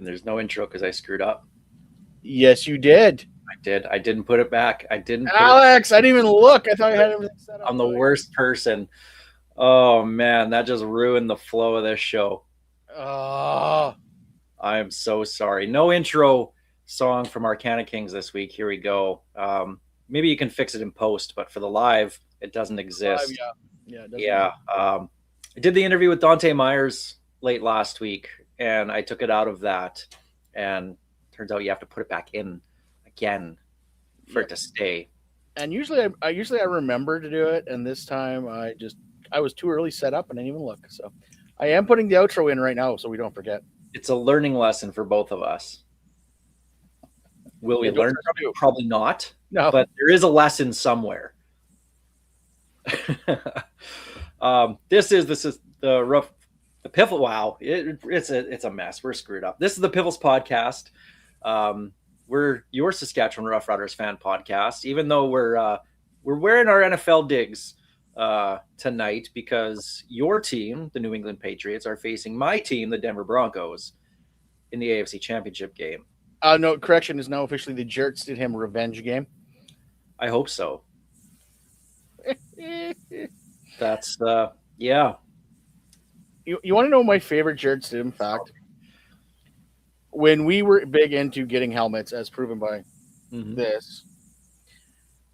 And there's no intro because I screwed up. Yes, you did. I did. I didn't put it back. I didn't. Alex, I didn't even look. I thought I had everything set up. I'm the worst person. Oh, man. That just ruined the flow of this show. Oh. I am so sorry. No intro song from Arcana Kings this week. Here we go. Maybe you can fix it in post, but for the live, it doesn't exist. Yeah. I did the interview with Dante Myers late last week, and I took it out of that. And turns out you have to put it back in again for it to stay. And usually I remember to do it, and this time I was too early set up and I didn't even look. So I am putting the outro in right now so we don't forget. It's a learning lesson for both of us. Will we learn? Probably not. No. But there is a lesson somewhere. This is the Piffle. Wow, it's a mess. We're screwed up. This is the Piffles podcast. We're your Saskatchewan Roughriders fan podcast. Even though we're wearing our NFL digs tonight because your team, the New England Patriots, are facing my team, the Denver Broncos, in the AFC Championship game. No, correction, is now officially the Jarrett Stidham revenge game. I hope so. That's yeah. You want to know my favorite Jarrett Stidham fact? When we were big into getting helmets, as proven by this,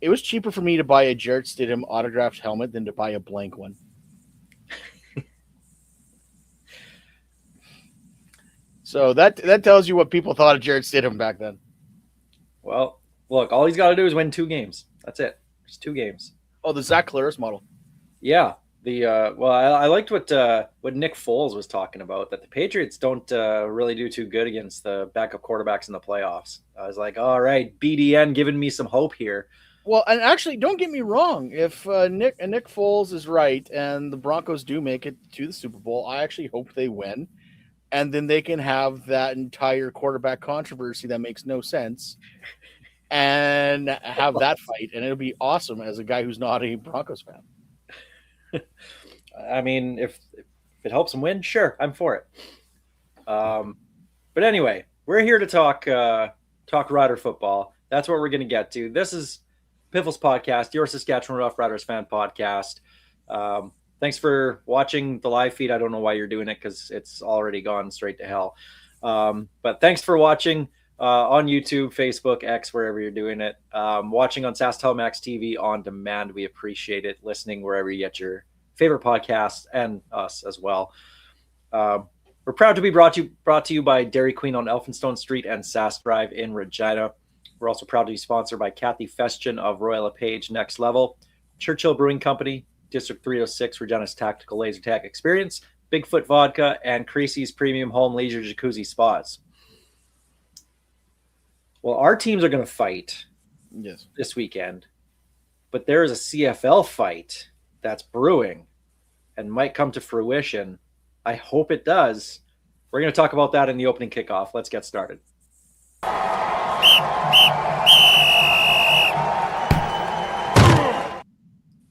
it was cheaper for me to buy a Jarrett Stidham autographed helmet than to buy a blank one. So that tells you what people thought of Jarrett Stidham back then. Well, look, all he's got to do is win 2 games. That's it. Just 2 games. Oh, the Zach Collaros model. Yeah. I liked what Nick Foles was talking about, that the Patriots don't really do too good against the backup quarterbacks in the playoffs. I was like, all right, BDN giving me some hope here. Well, and actually, don't get me wrong. If Nick Foles is right and the Broncos do make it to the Super Bowl, I actually hope they win. And then they can have that entire quarterback controversy that makes no sense and have that fight. And it'll be awesome as a guy who's not a Broncos fan. I mean, if it helps them win, sure, I'm for it. But anyway, we're here to talk Rider football. That's what we're going to get to. This is Piffles podcast, your Saskatchewan Roughriders fan podcast. Thanks for watching the live feed. I don't know why you're doing it because it's already gone straight to hell. But thanks for watching on YouTube, Facebook, X, wherever you're doing it. Watching on SAS Telemax TV on demand. We appreciate it. Listening wherever you get your favorite podcasts and us as well. We're proud to be brought to you by Dairy Queen on Elphinstone Street and SAS Drive in Regina. We're also proud to be sponsored by Kathy Festian of Royal LePage Next Level, Churchill Brewing Company, District 306, Regina's Tactical Laser Tag Experience, Bigfoot Vodka, and Creasy's Premium Home Leisure Jacuzzi Spas. Well, our teams are going to fight this weekend, but there is a CFL fight that's brewing and might come to fruition. I hope it does. We're going to talk about that in the opening kickoff. Let's get started.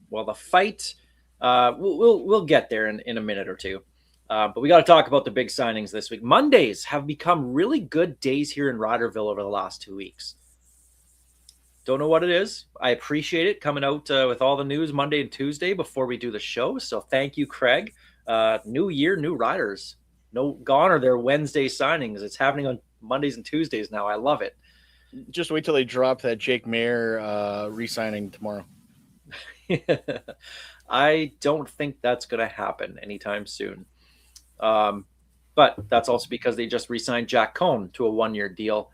Well, the fight, we'll get there in a minute or two. But we got to talk about the big signings this week. Mondays have become really good days here in Riderville over the last 2 weeks. Don't know what it is. I appreciate it coming out with all the news Monday and Tuesday before we do the show. So thank you, Craig. New year, new riders. No, gone are their Wednesday signings. It's happening on Mondays and Tuesdays now. I love it. Just wait till they drop that Jake Mayer re-signing tomorrow. I don't think that's going to happen anytime soon. But that's also because they just re-signed Jack Cohn to a 1-year deal.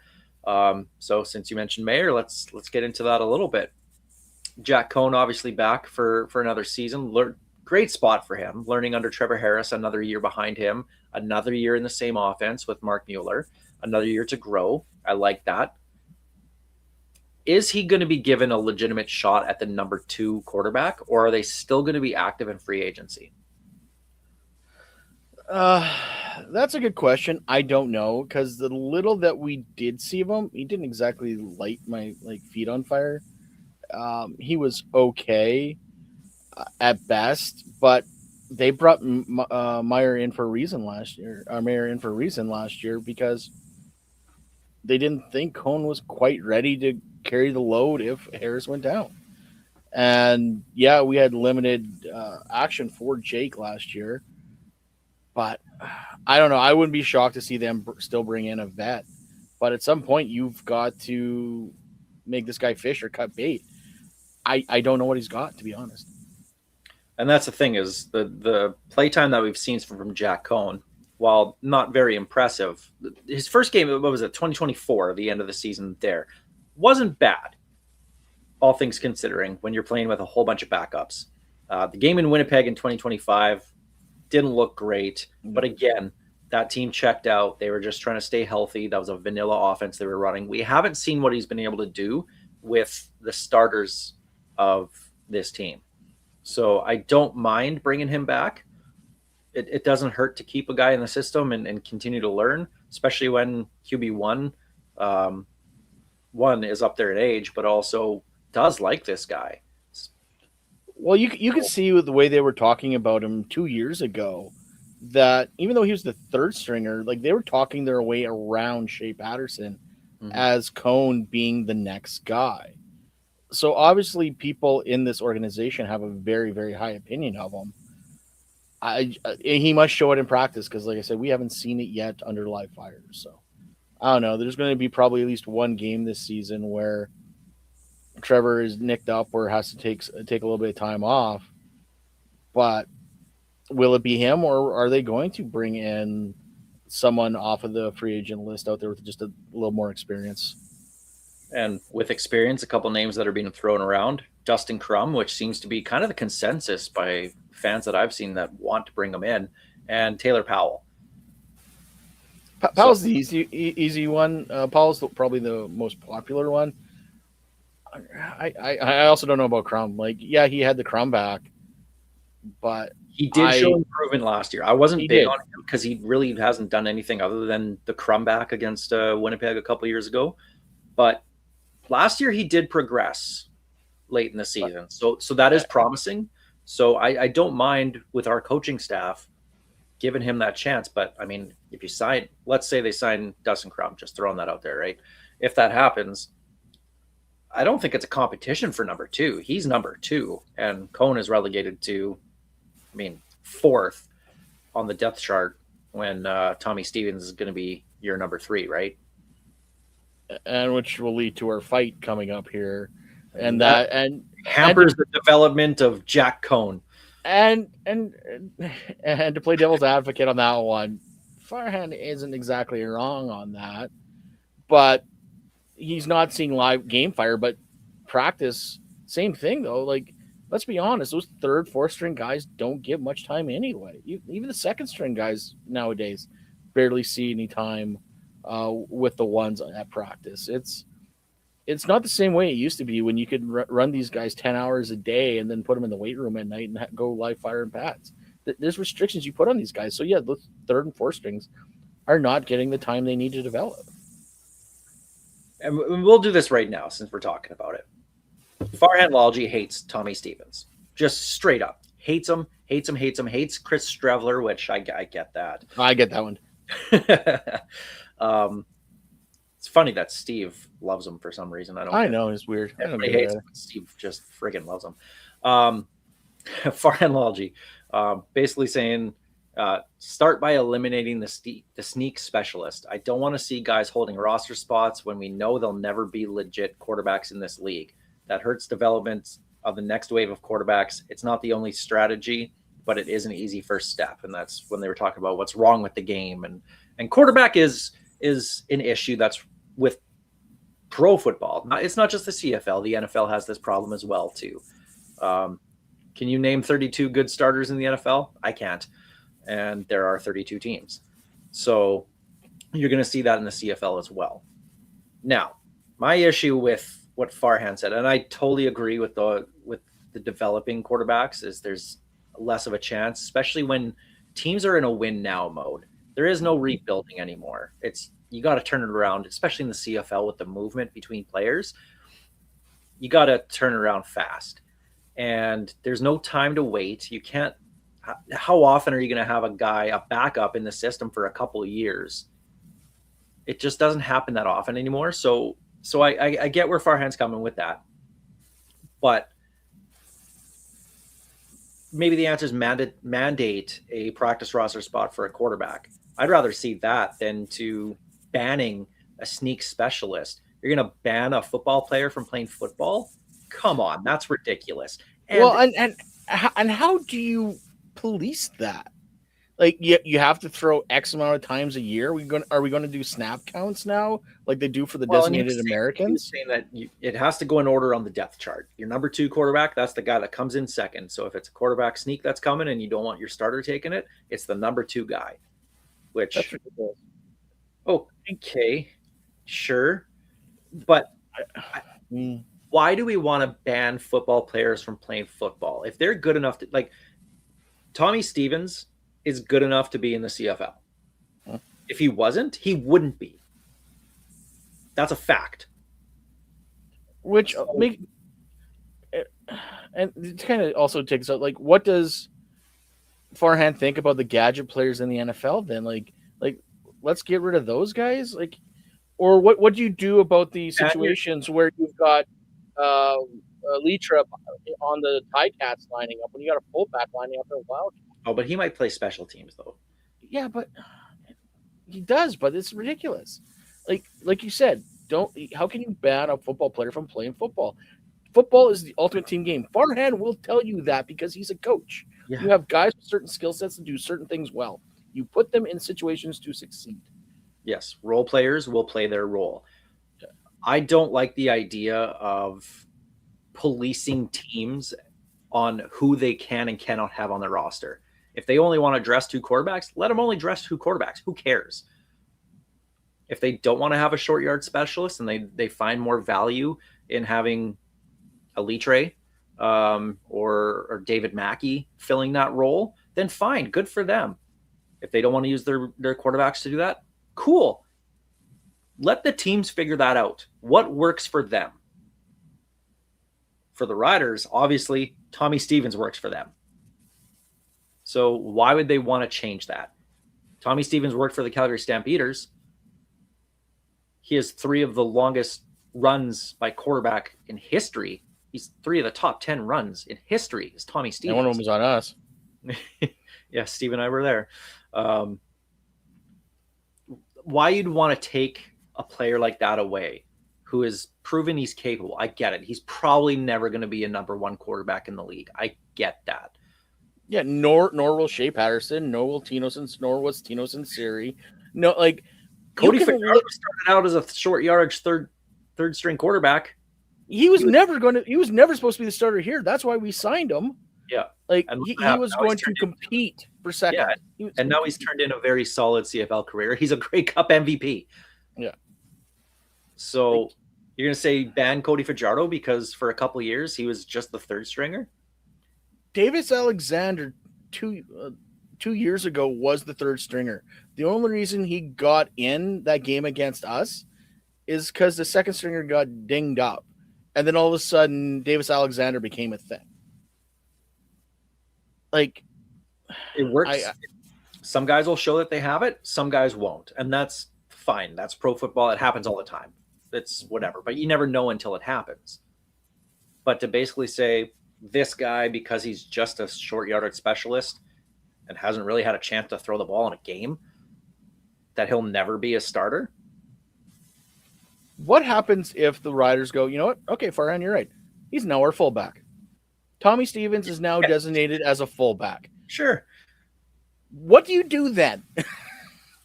So since you mentioned Mayer, let's get into that a little bit. Jack Cohn obviously back for another season. Great spot for him. Learning under Trevor Harris, another year behind him, another year in the same offense with Mark Mueller, another year to grow. I like that. Is he going to be given a legitimate shot at the number 2 quarterback, or are they still going to be active in free agency? That's a good question. I don't know, because the little that we did see of him, he didn't exactly light my feet on fire. He was okay at best, but they brought Mayer in for a reason last year. Mayer in for a reason last year because they didn't think Cone was quite ready to carry the load if Harris went down. And yeah, we had limited action for Jake last year, but I don't know. I wouldn't be shocked to see them still bring in a vet. But at some point, you've got to make this guy fish or cut bait. I don't know what he's got, to be honest. And that's the thing is the playtime that we've seen from Jack Cohn, while not very impressive, his first game, what was it, 2024, the end of the season there, wasn't bad, all things considering, when you're playing with a whole bunch of backups. The game in Winnipeg in 2025 didn't look great, but again, that team checked out. They were just trying to stay healthy. That was a vanilla offense they were running. We haven't seen what he's been able to do with the starters of this team. So I don't mind bringing him back. It doesn't hurt to keep a guy in the system and continue to learn, especially when QB1 one is up there in age, but also does like this guy. Well, you could see with the way they were talking about him 2 years ago that even though he was the third stringer, like they were talking their way around Shea Patterson as Cone being the next guy. So obviously people in this organization have a very, very high opinion of him. He must show it in practice because, like I said, we haven't seen it yet under live fire. So I don't know. There's going to be probably at least one game this season where Trevor is nicked up or has to take a little bit of time off. But will it be him, or are they going to bring in someone off of the free agent list out there with just a little more experience? And with experience, a couple names that are being thrown around. Dustin Crum, which seems to be kind of the consensus by fans that I've seen that want to bring him in, and Taylor Powell. Powell's the easy one. Powell's probably the most popular one. I also don't know about Crum. Like, yeah, he had the Crum back, but he did show improvement last year. I wasn't big on him because he really hasn't done anything other than the Crum back against Winnipeg a couple of years ago. But last year he did progress late in the season, so that is promising. So I don't mind with our coaching staff giving him that chance. But I mean, if you sign, let's say they sign Dustin Crum, just throwing that out there, right? If that happens, I don't think it's a competition for number two. He's number two, and Cone is relegated to, I mean, fourth on the depth chart when Tommy Stevens is going to be your number three, right? And which will lead to our fight coming up here, and that hampers the development of Jack Cone. And to play devil's advocate on that one, Farhan isn't exactly wrong on that, but he's not seeing live game fire. But practice, same thing though. Like, let's be honest, those third, fourth string guys don't get much time anyway. Even the second string guys nowadays barely see any time with the ones at practice. It's not the same way it used to be when you could run these guys 10 hours a day and then put them in the weight room at night and go live fire and pads. There's restrictions you put on these guys. So yeah, the third and fourth strings are not getting the time they need to develop. And we'll do this right now since we're talking about it. Farhan Lalji hates Tommy Stevens. Just straight up. Hates him. Hates Chris Strevler, which I get that. I get that one. It's funny that Steve loves him for some reason. I know it's weird. Everybody hates him, but Steve just friggin' loves him. Farhan Lalji, basically saying, start by eliminating the sneak specialist. I don't want to see guys holding roster spots when we know they'll never be legit quarterbacks in this league. That hurts development of the next wave of quarterbacks. It's not the only strategy, but it is an easy first step. And that's when they were talking about what's wrong with the game. And quarterback is an issue that's with pro football. It's not just the CFL. The NFL has this problem as well too. Can you name 32 good starters in the NFL? I can't. And there are 32 teams. So you're going to see that in the CFL as well. Now, my issue with what Farhan said, and I totally agree with the developing quarterbacks, is there's less of a chance, especially when teams are in a win now mode. There is no rebuilding anymore. You got to turn it around, especially in the CFL with the movement between players. You got to turn it around fast. And there's no time to wait. You can't. How often are you going to have a backup in the system for a couple of years? It just doesn't happen that often anymore. So I get where Farhan's coming with that, but maybe the answer is mandate a practice roster spot for a quarterback. I'd rather see that than to banning a sneak specialist. You're going to ban a football player from playing football? Come on, that's ridiculous. And how do you police that? Like you have to throw X amount of times a year. Are we going to do snap counts now, like they do for the designated Americans? Saying that it has to go in order on the depth chart. Your number 2 quarterback, that's the guy that comes in second. So if it's a quarterback sneak that's coming and you don't want your starter taking it, it's the number 2 guy. Which, okay, sure, but why do we want to ban football players from playing football if they're good enough to, like, Tommy Stevens is good enough to be in the CFL. If he wasn't, he wouldn't be. That's a fact. Which and it kind of also takes out, like, what does Farhan think about the gadget players in the NFL then? Like let's get rid of those guys? Like, or what do you do about the situations where you've got Leitra on the Ticats lining up when you got a fullback lining up in a wild? Oh, but he might play special teams though. Yeah, but he does, but it's ridiculous. Like you said, how can you ban a football player from playing football? Football is the ultimate team game. Farhan will tell you that because he's a coach. Yeah. You have guys with certain skill sets to do certain things well. You put them in situations to succeed. Yes, role players will play their role. Yeah. I don't like the idea of policing teams on who they can and cannot have on their roster. If they only want to dress 2 quarterbacks, let them only dress 2 quarterbacks. Who cares? If they don't want to have a short yard specialist and they find more value in having a Litre or David Mackey filling that role, then fine, good for them. If they don't want to use their quarterbacks to do that, cool. Let the teams figure that out. What works for them? For the Riders, obviously, Tommy Stevens works for them. So why would they want to change that? Tommy Stevens worked for the Calgary Stampeders. He has 3 of the longest runs by quarterback in history. He's 3 of the top 10 runs in history is Tommy Stevens. And one of them was on us. Yeah, Steve and I were there. Why you'd want to take a player like that away who has proven he's capable? I get it. He's probably never going to be a number 1 quarterback in the league. I get that. Yeah, nor will Shea Patterson, nor will nor was Tinoson Siri. No, like Cody Fajardo started out as a short yardage third string quarterback. He was never supposed to be the starter here. That's why we signed him. Yeah. Like he was going to compete for second. Yeah. And now he's turned in a very solid CFL career. He's a Grey Cup MVP. Yeah. So you're going to say ban Cody Fajardo because for a couple of years he was just the 3rd stringer? Davis Alexander 2 years ago was the 3rd stringer. The only reason he got in that game against us is because the 2nd stringer got dinged up. And then all of a sudden, Davis Alexander became a thing. Like, it works. Some guys will show that they have it. Some guys won't. And that's fine. That's pro football. It happens all the time. It's whatever. But you never know until it happens. But to basically say this guy, because he's just a short yardage specialist and hasn't really had a chance to throw the ball in a game, that he'll never be a starter. What happens if the Riders go, you know what? Okay, Farhan, you're right. He's now our fullback. Tommy Stevens is now designated as a fullback. Sure. What do you do then?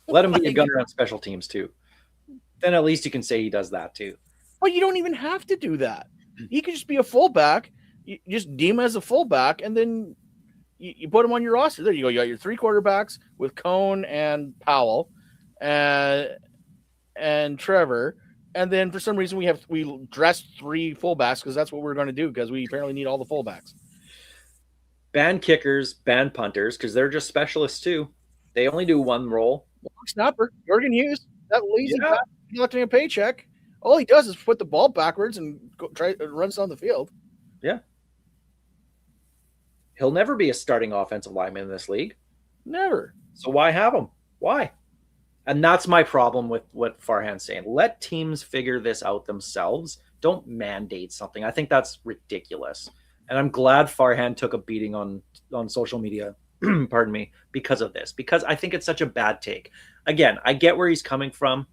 Let him be a gunner on special teams too. Then at least you can say he does that too. Well, you don't even have to do that. He could just be a fullback. You just deem him as a fullback, and then you put him on your roster. There you go. You got your 3 quarterbacks with Cone and Powell and Trevor. And then for some reason we dressed 3 fullbacks because that's what we're going to do because we apparently need all the fullbacks. Ban kickers, ban punters because they're just specialists too. They only do 1 role. Snapper, Jordan Hughes, that lazy guy collecting a paycheck. All he does is put the ball backwards and runs down the field. Yeah. He'll never be a starting offensive lineman in this league. Never. So why have him? Why? And that's my problem with what Farhan's saying. Let teams figure this out themselves. Don't mandate something. I think that's ridiculous. And I'm glad Farhan took a beating on social media, pardon me, because of this. Because I think it's such a bad take. Again, I get where he's coming from.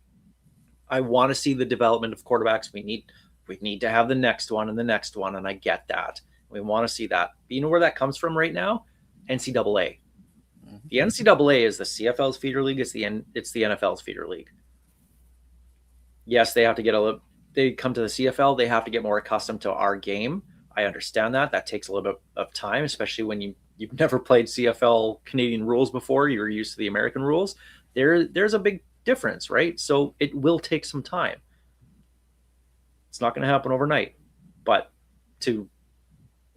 I want to see the development of quarterbacks. We need to have the next one and the next one, and I get that. We want to see that. But you know where that comes from right now? NCAA. The NCAA is the CFL's feeder league. It's the NFL's feeder league. Yes, they have to get they come to the CFL. They have to get more accustomed to our game. I understand that. That takes a little bit of time, especially when you've never played CFL Canadian rules before. You're used to the American rules. There's a big difference, right? So it will take some time. It's not going to happen overnight. But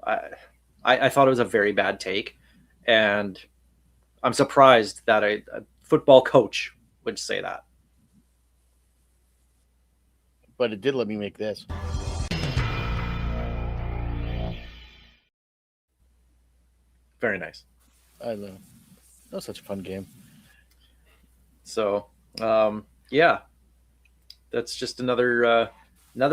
I thought it was a very bad take, and I'm surprised that a football coach would say that. But it did let me make this. Very nice. I love it. That was such a fun game. So, yeah, that's just another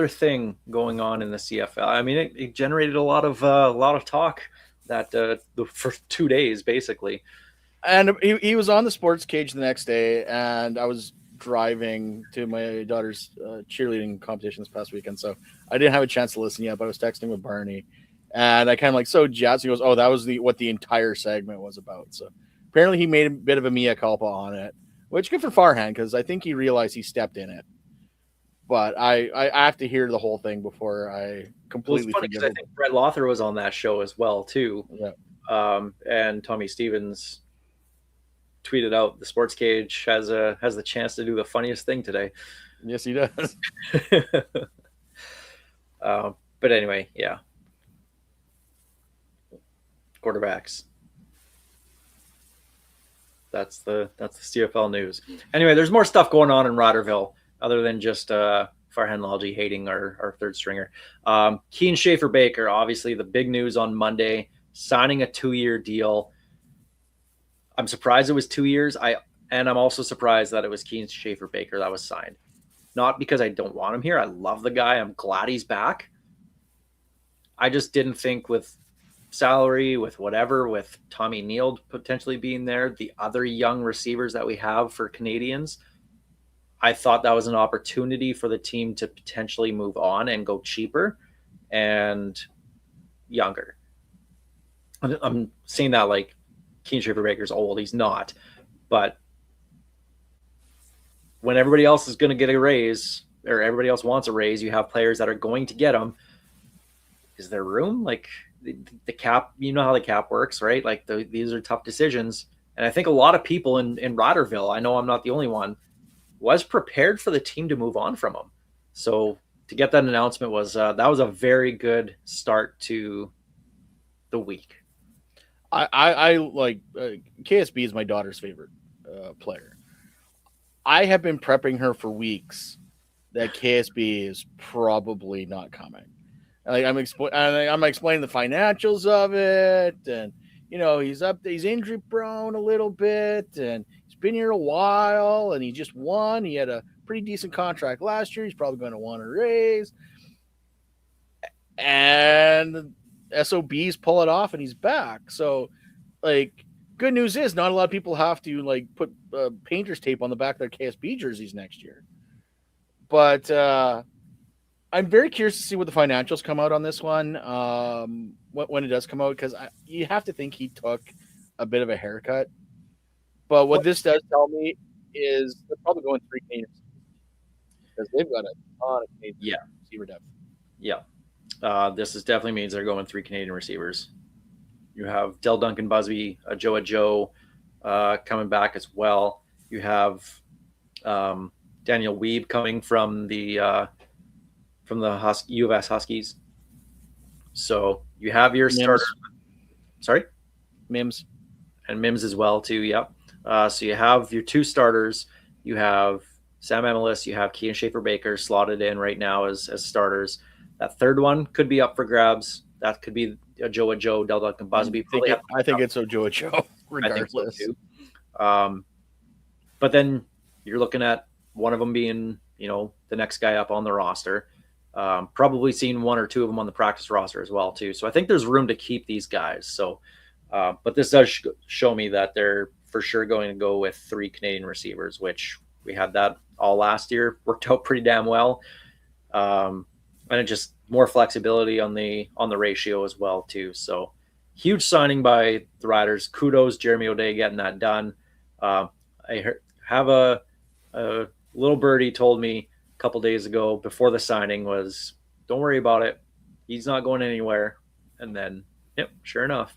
thing going on in the CFL. I mean, it generated a lot of talk that for 2 days basically. And he was on the sports cage the next day, and I was driving to my daughter's cheerleading competition this past weekend, so I didn't have a chance to listen yet. But I was texting with Barney, and I kind of like, so Jazz. He goes, "Oh, that was what the entire segment was about." So apparently, he made a bit of a mea culpa on it, which good for Farhan because I think he realized he stepped in it. But I have to hear the whole thing before I completely. Well, it's funny because I think Brett Lothar was on that show as well too. Yeah. And Tommy Stevens tweeted out the sports cage has the chance to do the funniest thing today. Yes, he does. But anyway, yeah. Quarterbacks. That's the CFL news. Anyway, there's more stuff going on in Riderville other than just Farhan Lalji hating our third stringer. Keen Schaefer-Baker, obviously the big news on Monday, signing a 2-year deal. I'm surprised it was 2 years. I'm also surprised that it was Keen Schaefer-Baker that was signed. Not because I don't want him here. I love the guy. I'm glad he's back. I just didn't think with salary, with whatever, with Tommy Neal potentially being there, the other young receivers that we have for Canadians, I thought that was an opportunity for the team to potentially move on and go cheaper and younger. I'm seeing that like Keen Schaefer-Baker's old. He's not. But when everybody else is going to get a raise or everybody else wants a raise, you have players that are going to get them. Is there room? Like the cap, you know how the cap works, right? Like these are tough decisions. And I think a lot of people in Riderville, I know I'm not the only one, was prepared for the team to move on from him. So to get that announcement that was a very good start to the week. I like KSB is my daughter's favorite player. I have been prepping her for weeks that KSB is probably not coming. Like I'm explaining the financials of it, and he's injury prone a little bit, and he's been here a while, and he just won. He had a pretty decent contract last year. He's probably going to want a raise, and SOBs pull it off, and he's back. So, like, good news is not a lot of people have to like put painter's tape on the back of their KSB jerseys next year. But I'm very curious to see what the financials come out on this one when it does come out, because you have to think he took a bit of a haircut. But what this does tell me is they're probably going 3 Canadian because they've got a ton of Canadian receiver depth. Yeah. This definitely means they're going 3 Canadian receivers. You have Del Duncan Busby, Joe Joe coming back as well. You have Daniel Weeb coming from the U of S Huskies. So you have your starter. Sorry? Mims. And Mims as well, too. Yep. So you have your 2 starters. You have Sam Emelis. You have Keen Schaefer-Baker slotted in right now as starters. That third one could be up for grabs. That could be a Joe, Del Duncan Busby. I think it's a Joe, regardless. I think so too. But then you're looking at one of them being, the next guy up on the roster. Probably seen one or two of them on the practice roster as well too. So I think there's room to keep these guys. So, but this does show me that they're for sure going to go with 3 Canadian receivers, which we had that all last year. Worked out pretty damn well. And it just more flexibility on the ratio as well too. So huge signing by the Riders. Kudos, Jeremy O'Day getting that done. Have a little birdie told me a couple days ago before the signing was, don't worry about it. He's not going anywhere. And then, yep, sure enough,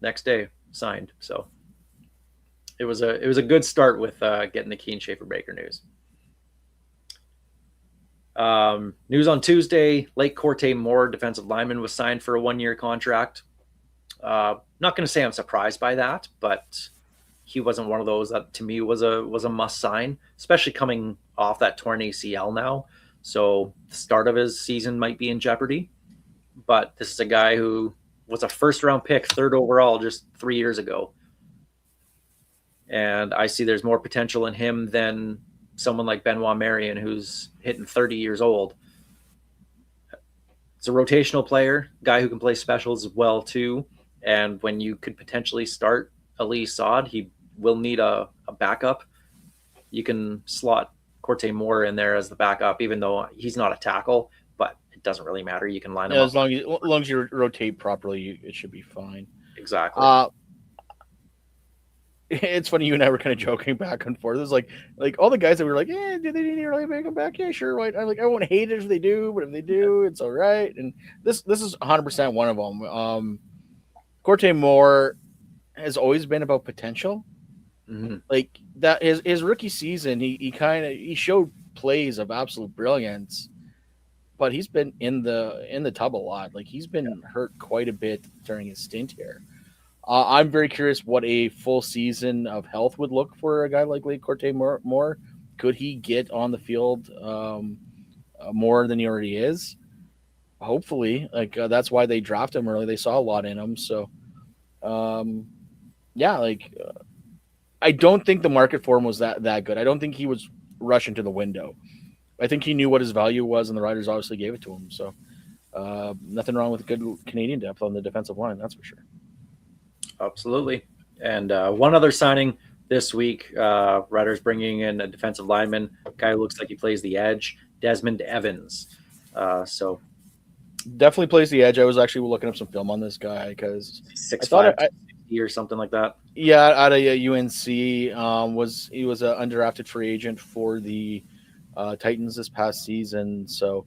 next day signed. So it was a good start with getting the Keen Schaefer-Baker news. News on Tuesday, Lake Corte Moore, defensive lineman, was signed for a 1-year contract. Not going to say I'm surprised by that, but he wasn't one of those that to me was a must sign, especially coming off that torn ACL now. So the start of his season might be in jeopardy. But this is a guy who was a first-round pick, 3rd overall, just 3 years ago. And I see there's more potential in him than someone like Benoit Marion, who's hitting 30 years old. It's a rotational player, guy who can play specials as well too. And when you could potentially start Ali Saad, he will need a backup. You can slot Corte Moore in there as the backup, even though he's not a tackle, but it doesn't really matter. You can line him up. As long as you rotate properly, it should be fine. Exactly. It's funny, you and I were kind of joking back and forth. It was like all the guys that were like, "Yeah, do they need to really make them back? Yeah, sure. Right." I'm like, I won't hate it if they do, but if they do, it's all right. And this is 100% one of them. Corte Moore has always been about potential. Mm-hmm. Like that, his rookie season, he showed plays of absolute brilliance, but he's been in the tub a lot. Like he's been hurt quite a bit during his stint here. I'm very curious what a full season of health would look for a guy like Lake Corte Moore. Could he get on the field more than he already is? Hopefully. That's why they drafted him early. They saw a lot in him. So, I don't think the market for him was that good. I don't think he was rushing to the window. I think he knew what his value was, and the Riders obviously gave it to him. So, nothing wrong with good Canadian depth on the defensive line, that's for sure. Absolutely. And one other signing this week, Riders bringing in a defensive lineman, a guy who looks like he plays the edge, Desmond Evans. So definitely plays the edge. I was actually looking up some film on this guy because 6'5" or something like that. Yeah, out of UNC. He was an undrafted free agent for the Titans this past season. So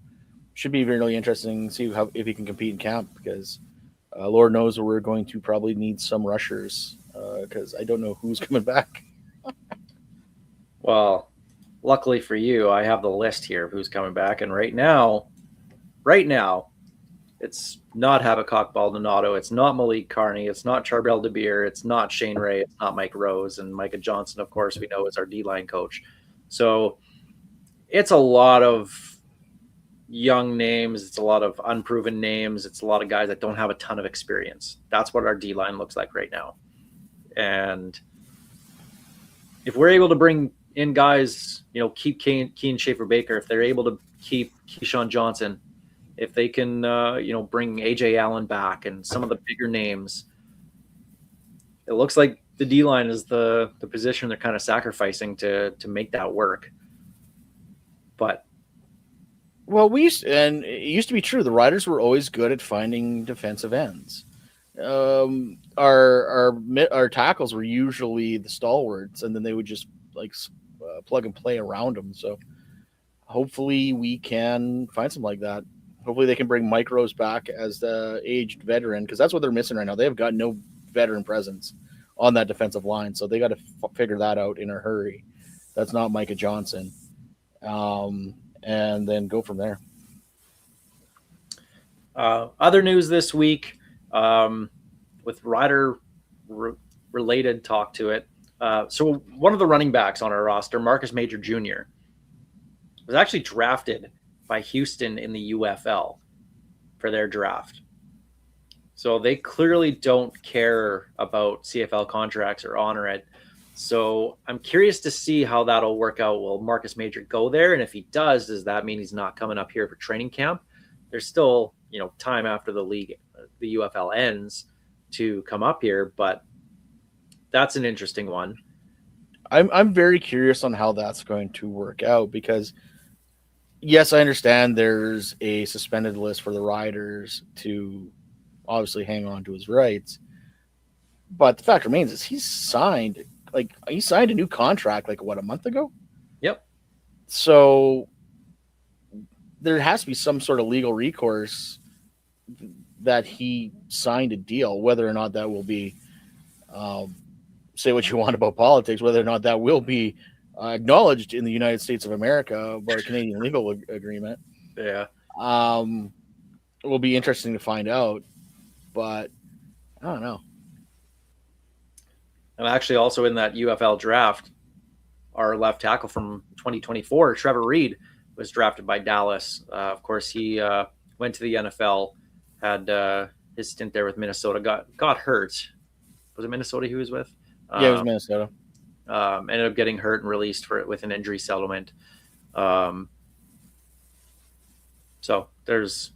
should be really interesting to see if he can compete in camp because Lord knows we're going to probably need some rushers because I don't know who's coming back. Well, luckily for you, I have the list here of who's coming back. And right now, it's not Habakkuk Baldonado. It's not Malik Carney. It's not Charbel DeBeer. It's not Shane Ray. It's not Mike Rose. And Micah Johnson, of course, we know is our D-line coach. So it's a lot of young names. It's a lot of unproven names. It's a lot of guys that don't have a ton of experience. That's what our D-line looks like right now. And if we're able to bring in guys, keep Keen Schaefer-Baker, if they're able to keep Keyshawn Johnson, if they can, bring A.J. Allen back and some of the bigger names, it looks like the D-line is the position they're kind of sacrificing to make that work. But well, it used to be true. The Riders were always good at finding defensive ends. Our tackles were usually the stalwarts, and then they would just plug and play around them. So hopefully we can find something like that. Hopefully they can bring Mike Rose back as the aged veteran because that's what they're missing right now. They have got no veteran presence on that defensive line, so they got to figure that out in a hurry. That's not Micah Johnson. And then go from there. Other news this week with Rider related talk to it. So one of the running backs on our roster, Marcus Major Jr., was actually drafted by Houston in the UFL for their draft. So they clearly don't care about CFL contracts or honor it. So I'm curious to see how that'll work out. Will Marcus Major go there? And if he does that mean he's not coming up here for training camp? There's still, time after the UFL ends to come up here, but that's an interesting one. I'm very curious on how that's going to work out because, yes, I understand there's a suspended list for the riders to obviously hang on to his rights, but the fact remains is he signed a new contract a month ago. Yep. So there has to be some sort of legal recourse that he signed a deal, whether or not that will be. Say what you want about politics, whether or not that will be acknowledged in the United States of America by a Canadian legal agreement. Yeah. It will be interesting to find out, but I don't know. I'm actually also in that UFL draft. Our left tackle from 2024, Trevor Reed, was drafted by Dallas. Of course, he went to the NFL, had his stint there with Minnesota, got hurt. Was it Minnesota he was with? Yeah, it was Minnesota. Ended up getting hurt and released with an injury settlement. So there's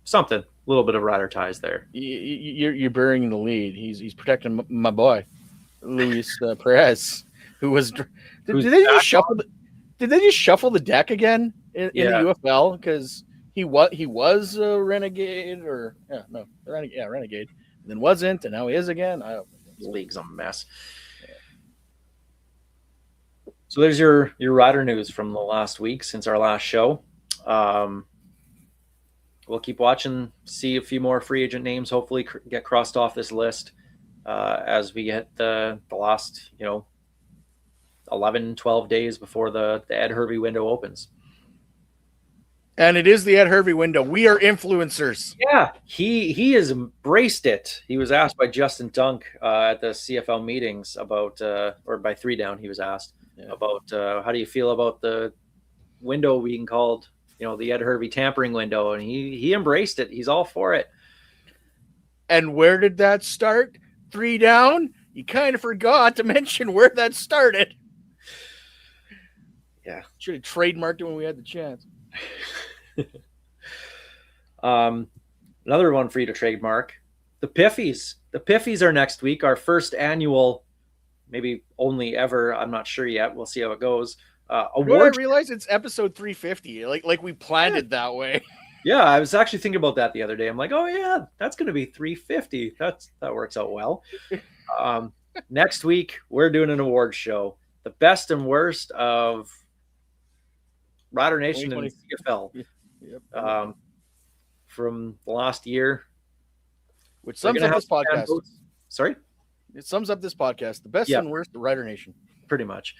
something, a little bit of rider ties there. You're burying the lead. He's protecting my boy, Luis Perez, who was. Did they just shuffle? Did they just shuffle the deck again in the UFL? Because he was a renegade renegade, and then wasn't, and now he is again. The league's a mess. So there's your rider news from the last week since our last show. We'll keep watching, see a few more free agent names hopefully get crossed off this list as we get the last 11, 12 days before the Ed Hervey window opens. And it is the Ed Hervey window. We are influencers. Yeah, he has embraced it. He was asked by Justin Dunk at the CFL meetings about, or by 3 Down, he was asked about how do you feel about the window being called, the Ed Hervey tampering window, and he embraced it. He's all for it. And where did that start? 3 Down? You kind of forgot to mention where that started. Yeah. Should have trademarked it when we had the chance. Another one for you to trademark, the Piffys. The Piffys are next week, our first annual, maybe only ever, I'm not sure yet, we'll see how it goes, award. I realize it's episode 350, like we planned it that way. Yeah, I was actually thinking about that the other day. I'm like, oh yeah, that's going to be 350. That works out well. Next week we're doing an award show, the best and worst of Rider Nation and CFL. Yep. From the last year, which sums up this podcast. Sorry, it sums up this podcast. The best and worst of Rider Nation, pretty much.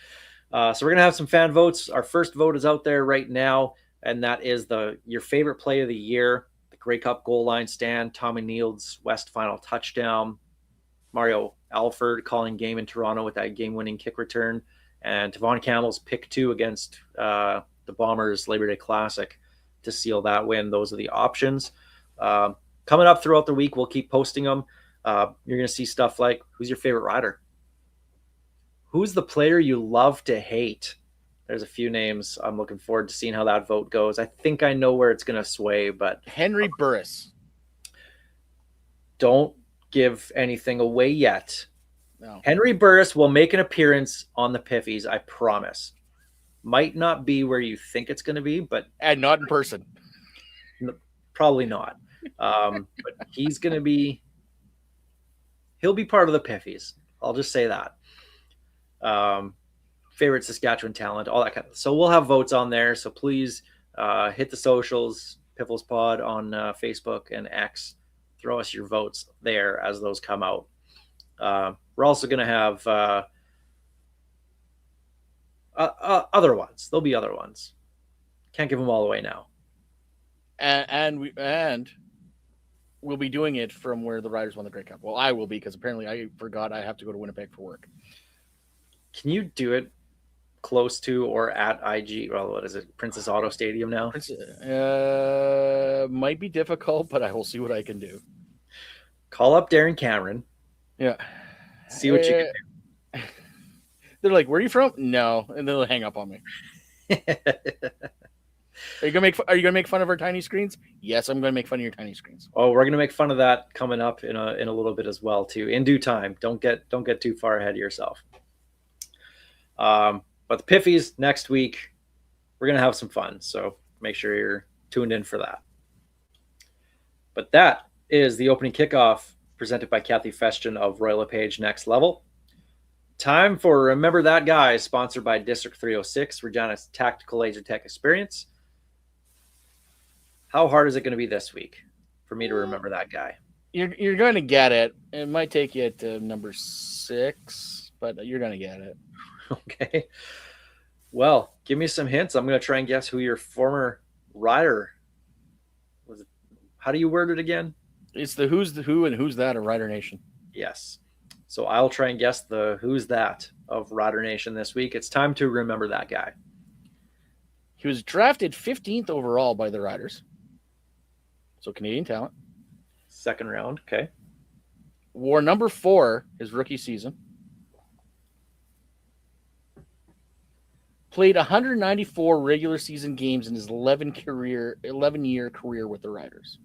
So we're gonna have some fan votes. Our first vote is out there right now, and that is your favorite play of the year: the Grey Cup goal line stand, Tommy Neald's West final touchdown, Mario Alford calling game in Toronto with that game-winning kick return, and Tavon Campbell's pick 2 against the Bombers Labor Day Classic to seal that win. Those are the options. Coming up throughout the week, we'll keep posting them. You're going to see stuff like, who's your favorite rider? Who's the player you love to hate? There's a few names. I'm looking forward to seeing how that vote goes. I think I know where it's going to sway, but Henry Burris. Don't give anything away yet. No. Henry Burris will make an appearance on the Piffys, I promise. Might not be where you think it's going to be, but and not in person. Probably not. But he's going to be. He'll be part of the Piffys. I'll just say that. Favorite Saskatchewan talent, all that kind of. So we'll have votes on there. So please hit the socials, Piffles Pod on Facebook and X. Throw us your votes there as those come out. We're also going to have. Other ones. There'll be other ones. Can't give them all away now. And we'll be doing it from where the Riders won the Grey Cup. Well, I will be, because apparently I forgot I have to go to Winnipeg for work. Can you do it close to or at IG? Well, what is it? Princess Auto Stadium now? Might be difficult, but I will see what I can do. Call up Darren Cameron. Yeah. See what you can do. They're like, "Where are you from?" No, and they'll hang up on me. Are you gonna make fun of our tiny screens? Yes, I'm gonna make fun of your tiny screens. Oh, we're gonna make fun of that coming up in a little bit as well too. In due time. Don't get too far ahead of yourself. But the Piffies next week, we're gonna have some fun. So make sure you're tuned in for that. But that is the opening kickoff presented by Kathy Festian of Royal LePage Next Level. Time for Remember That Guy, sponsored by District 306, Regina's Tactical Laser Tech Experience. How hard is it going to be this week for me to remember that guy? You're going to get it. It might take you to number 6, but you're going to get it. Okay. Well, give me some hints. I'm going to try and guess who your former rider was. How do you word it again? It's the who's the who and who's that of Rider Nation. Yes. So I'll try and guess the who's that of Rider Nation this week. It's time to remember that guy. He was drafted 15th overall by the Riders. So Canadian talent. Second round. Okay. Wore number 4 his rookie season. Played 194 regular season games in his 11-year career with the Riders.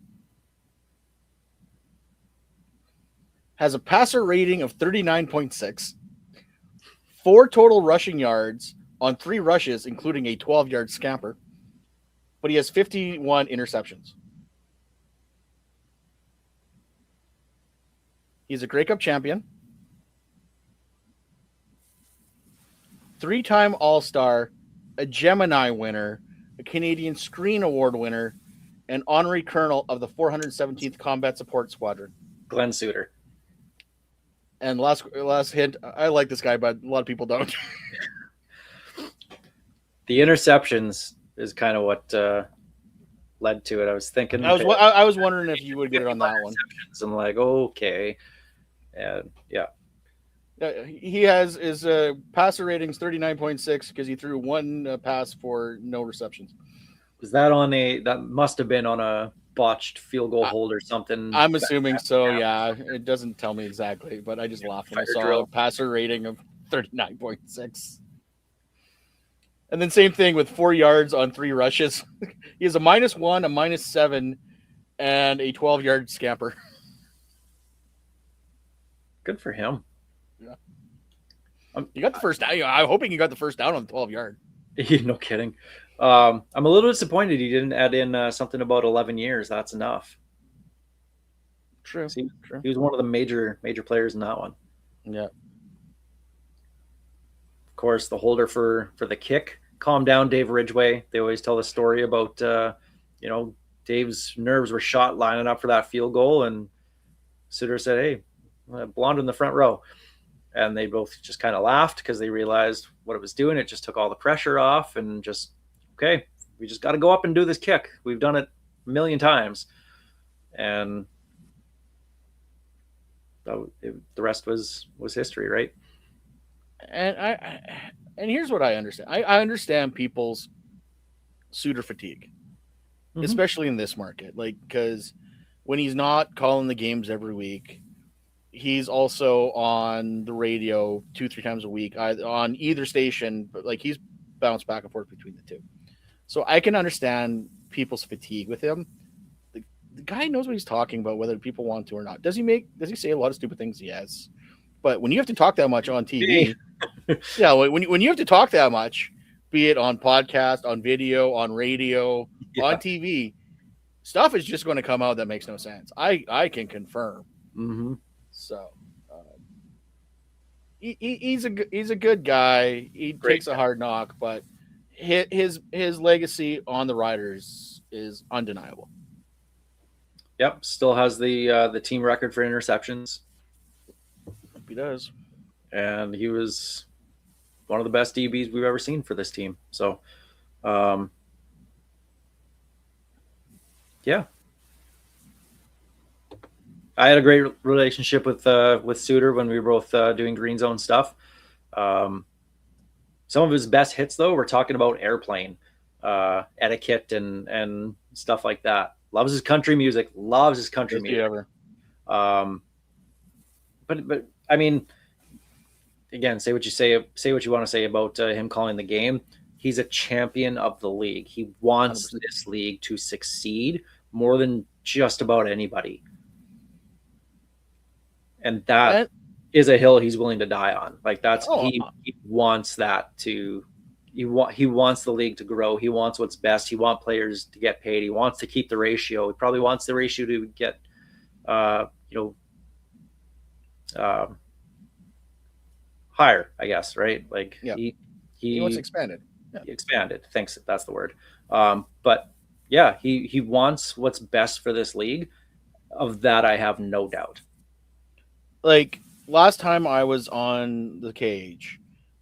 Has a passer rating of 39.6. 4 total rushing yards on 3 rushes, including a 12-yard scamper. But he has 51 interceptions. He's a Grey Cup champion. 3-time All-Star, a Gemini winner, a Canadian Screen Award winner, and honorary colonel of the 417th Combat Support Squadron. Glenn Suter. And last hint, I like this guy, but a lot of people don't. The interceptions is kind of what led to it. I was thinking. I was wondering if you would get it on that one. I'm like, okay, and yeah. He has his passer ratings 39.6 because he threw 1 pass for no receptions. Was that that must have been on a botched field goal hold or something? I'm assuming so, yeah. It doesn't tell me exactly, but I just laughed when I saw a passer rating of 39.6. And then same thing with 4 yards on 3 rushes. He has a -1, a -7, and a 12-yard scamper. Good for him. Yeah. You got the first down. I'm hoping you got the first down on the 12-yard. No kidding. I'm a little disappointed he didn't add in something about 11 years. That's enough. True. True. He was one of the major players in that one. Yeah. Of course, the holder for the kick. Calm down, Dave Ridgway. They always tell the story about Dave's nerves were shot lining up for that field goal, and Suter said, "Hey, blonde in the front row." And they both just kind of laughed because they realized what it was doing. It just took all the pressure off and just, okay, we just got to go up and do this kick. We've done it a million times. And the rest was history, right? And here's what I understand. I understand people's Suter fatigue, especially in this market. Like, because when he's not calling the games every week, he's also on the radio 2-3 times a week on either station, but like he's bounced back and forth between the two. So I can understand people's fatigue with him. The guy knows what he's talking about, whether people want to or not. Does he say a lot of stupid things? Yes. But when you have to talk that much on TV, yeah, when you have to talk that much, be it on podcast, on video, on radio, on TV, stuff is just going to come out that makes no sense. I can confirm. Mm-hmm. So he's a good guy. He takes a hard knock, but his legacy on the Riders is undeniable. Yep, still has the team record for interceptions. He does, and he was one of the best DBs we've ever seen for this team. So, yeah. I had a great relationship with Suter when we were both doing green zone stuff. Some of his best hits, though, we're talking about airplane etiquette and stuff like that. Loves his country music. Loves his country music. Ever. But I mean, again, say what you want to say about him calling the game. He's a champion of the league. He wants 100%. this league to succeed more than just about anybody. And that is a hill he's willing to die on. Like he wants that to he wants the league to grow. He wants what's best. He wants players to get paid. He wants to keep the ratio. He probably wants the ratio to get higher, I guess, right? Like he wants expanded. Yeah. Expanded. Thanks. That's the word. But yeah, he wants what's best for this league. Of that, I have no doubt. Like last time I was on the cage,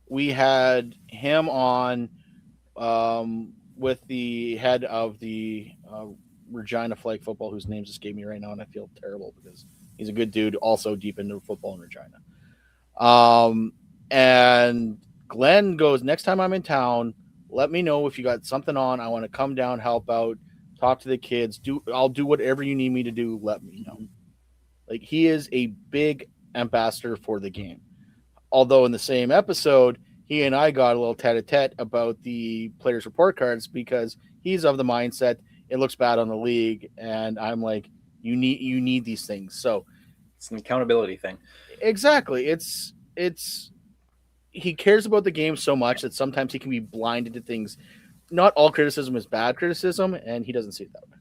we had him on with the head of the Regina Flag Football, whose names escape me right now, and I feel terrible because he's a good dude, also deep into football in Regina. And Glenn goes, next time I'm in town, let me know if you got something on. I want to come down, help out, talk to the kids. I'll do whatever you need me to do. Let me know. Like, he is a big ambassador for the game. Although in the same episode, he and I got a little tete-a-tete about the players' report cards because he's of the mindset it looks bad on the league, and I'm like, you need these things. So it's an accountability thing. Exactly. It's he cares about the game so much that sometimes he can be blinded to things. Not all criticism is bad criticism, and he doesn't see it that way.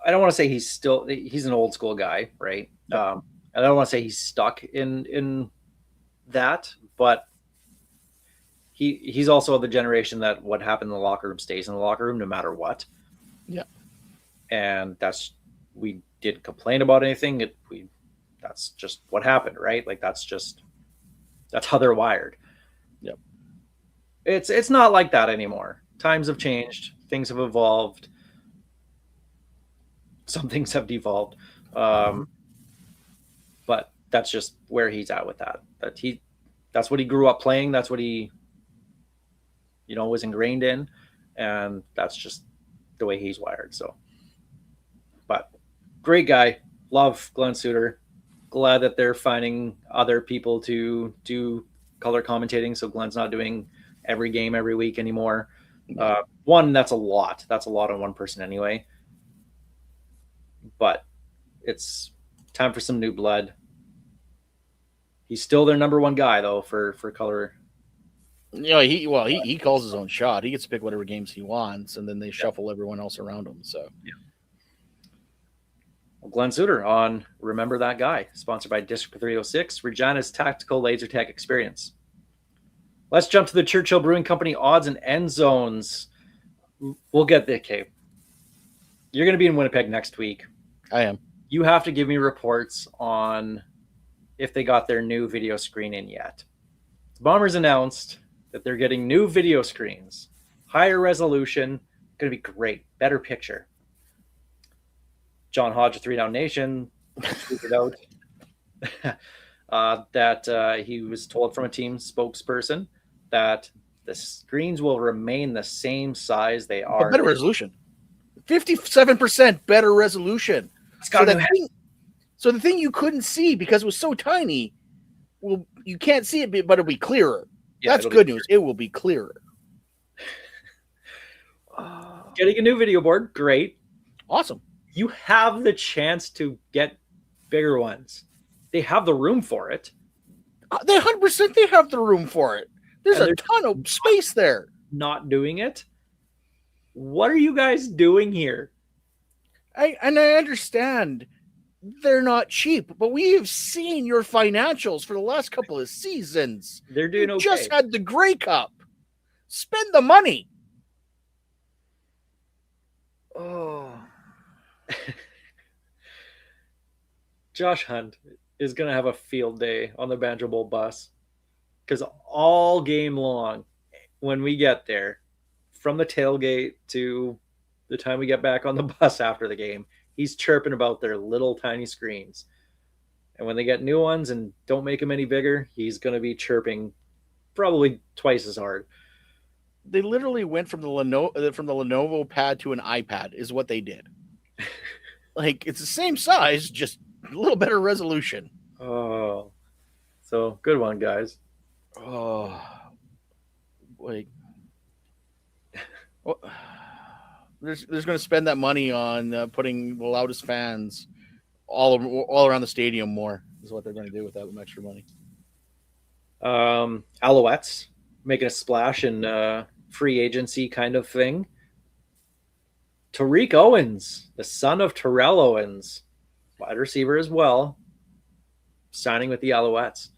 I don't want to say he's an old school guy, right? Yeah. I don't want to say he's stuck in that, but he's also of the generation that what happened in the locker room stays in the locker room no matter what. Yeah. And we didn't complain about anything. That's just what happened, right? Like that's how they're wired. Yep. It's not like that anymore. Times have changed. Things have evolved. Some things have devolved. But that's just where he's at with that. That's what he grew up playing. That's what he, was ingrained in. And that's just the way he's wired. So, but great guy. Love Glenn Suter. Glad that they're finding other people to do color commentating. So Glenn's not doing every game every week anymore. One, that's a lot. That's a lot on one person anyway. But it's time for some new blood. He's still their number one guy though for color. He calls his own shot. He gets to pick whatever games he wants, and then they shuffle everyone else around him. So Well, Glenn Suter on Remember That Guy, sponsored by District 306, Regina's tactical laser tag experience. Let's jump to the Churchill Brewing Company odds and end zones. We'll get there, Kate. You're going to be in Winnipeg next week. I am. You have to give me reports on if they got their new video screen in yet. The Bombers announced that they're getting new video screens, higher resolution, going to be great, better picture. John Hodge of 3 Down Nation tweeted out that he was told from a team spokesperson that the screens will remain the same size they are. Better resolution. 57% better resolution. So the thing you couldn't see because it was so tiny, well, you can't see it, but it'll be clearer. Yeah, that's good news. It will be clearer. Getting a new video board, great. Awesome. You have the chance to get bigger ones. They have the room for it. They 100% they have the room for it. There's a ton of space there. Not doing it. What are you guys doing here? I understand they're not cheap, but we have seen your financials for the last couple of seasons. They're doing okay. Just had the Grey Cup. Spend the money. Oh. Josh Hunt is going to have a field day on the Banjo Bowl bus because all game long, when we get there, from the tailgate to the time we get back on the bus after the game, he's chirping about their little tiny screens. And when they get new ones and don't make them any bigger, he's going to be chirping probably twice as hard. They literally went from the Lenovo pad to an iPad is what they did. Like, it's the same size, just a little better resolution. Oh, so good one, guys. Oh, like, well, there's going to spend that money on putting the loudest fans all around the stadium. More is what they're going to do with that extra money. Alouettes making a splash in free agency kind of thing. Tariq Owens, the son of Terrell Owens, wide receiver as well, signing with the Alouettes.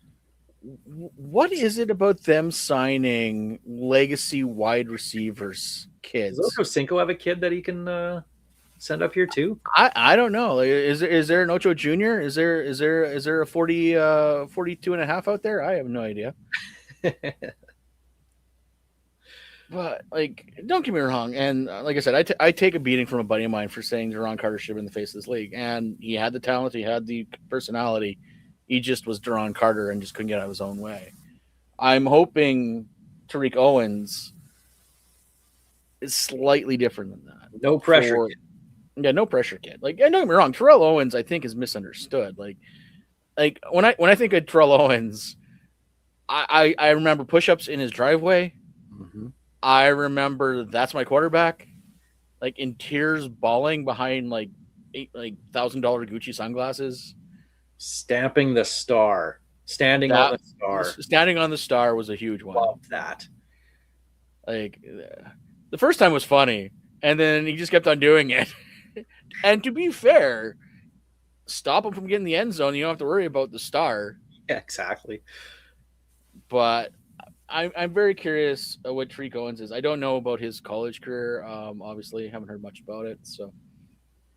What is it about them signing legacy wide receivers, kids? Does Ocho Cinco have a kid that he can send up here too? I don't know. Like, is there an Ocho Jr.? Is there a 42 and a half out there? I have no idea. But, like, don't get me wrong. And like I said, I take a beating from a buddy of mine for saying Deron Carter should have been the face of this league. And he had the talent. He had the personality. He just was Deron Carter and just couldn't get out of his own way. I'm hoping Tariq Owens is slightly different than that. No pressure. Yeah, no pressure kid. Like, don't get me wrong. Terrell Owens, I think, is misunderstood. Like when I think of Terrell Owens, I remember push-ups in his driveway. Mm-hmm. I remember that's my quarterback, like in tears, bawling behind like $1,000 Gucci sunglasses, stamping the star, standing on the star. Standing on the star was a huge one. Love that. Like, the first time was funny, and then he just kept on doing it. And to be fair, stop him from getting the end zone. You don't have to worry about the star. Yeah, exactly. But I'm very curious what Tariq Owens is. I don't know about his college career. Obviously, haven't heard much about it. So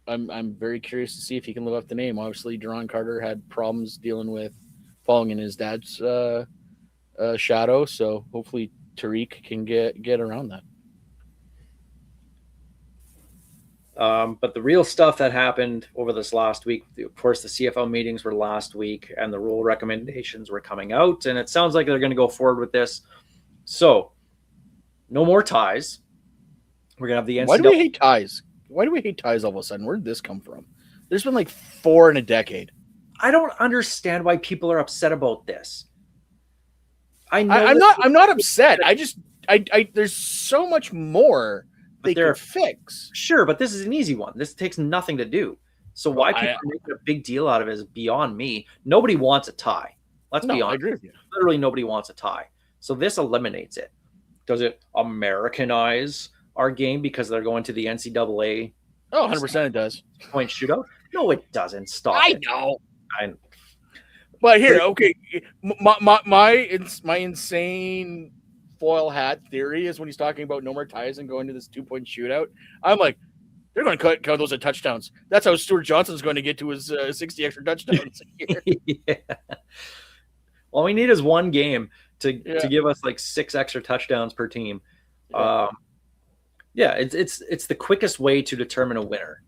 I'm very curious to see if he can live up the name. Obviously, Deron Carter had problems dealing with falling in his dad's shadow. So hopefully Tariq can get around that. But the real stuff that happened over this last week, of course, the CFL meetings were last week and the rule recommendations were coming out, and it sounds like they're going to go forward with this. So, no more ties. We're going to have the NCAA. Why do we hate ties? Why do we hate ties all of a sudden? Where did this come from? There's been like 4 in a decade. I don't understand why people are upset about this. I'm not upset. There's so much more they could fix. Sure, but this is an easy one. This takes nothing to do. So why people are making a big deal out of it is beyond me. Nobody wants a tie. Let's be honest. I agree with you. Literally nobody wants a tie. So this eliminates it. Does it Americanize our game because they're going to the NCAA? Oh, 100% it does. Point shootout? No, it doesn't. Stop. I know. But here, okay, my insane foil hat theory is when he's talking about no more ties and going to this 2-point shootout. I'm like, they're going to count those as touchdowns. That's how Stuart Johnson's going to get to his 60 extra touchdowns a year. Yeah. All we need is one game to give us like 6 extra touchdowns per team. It's the quickest way to determine a winner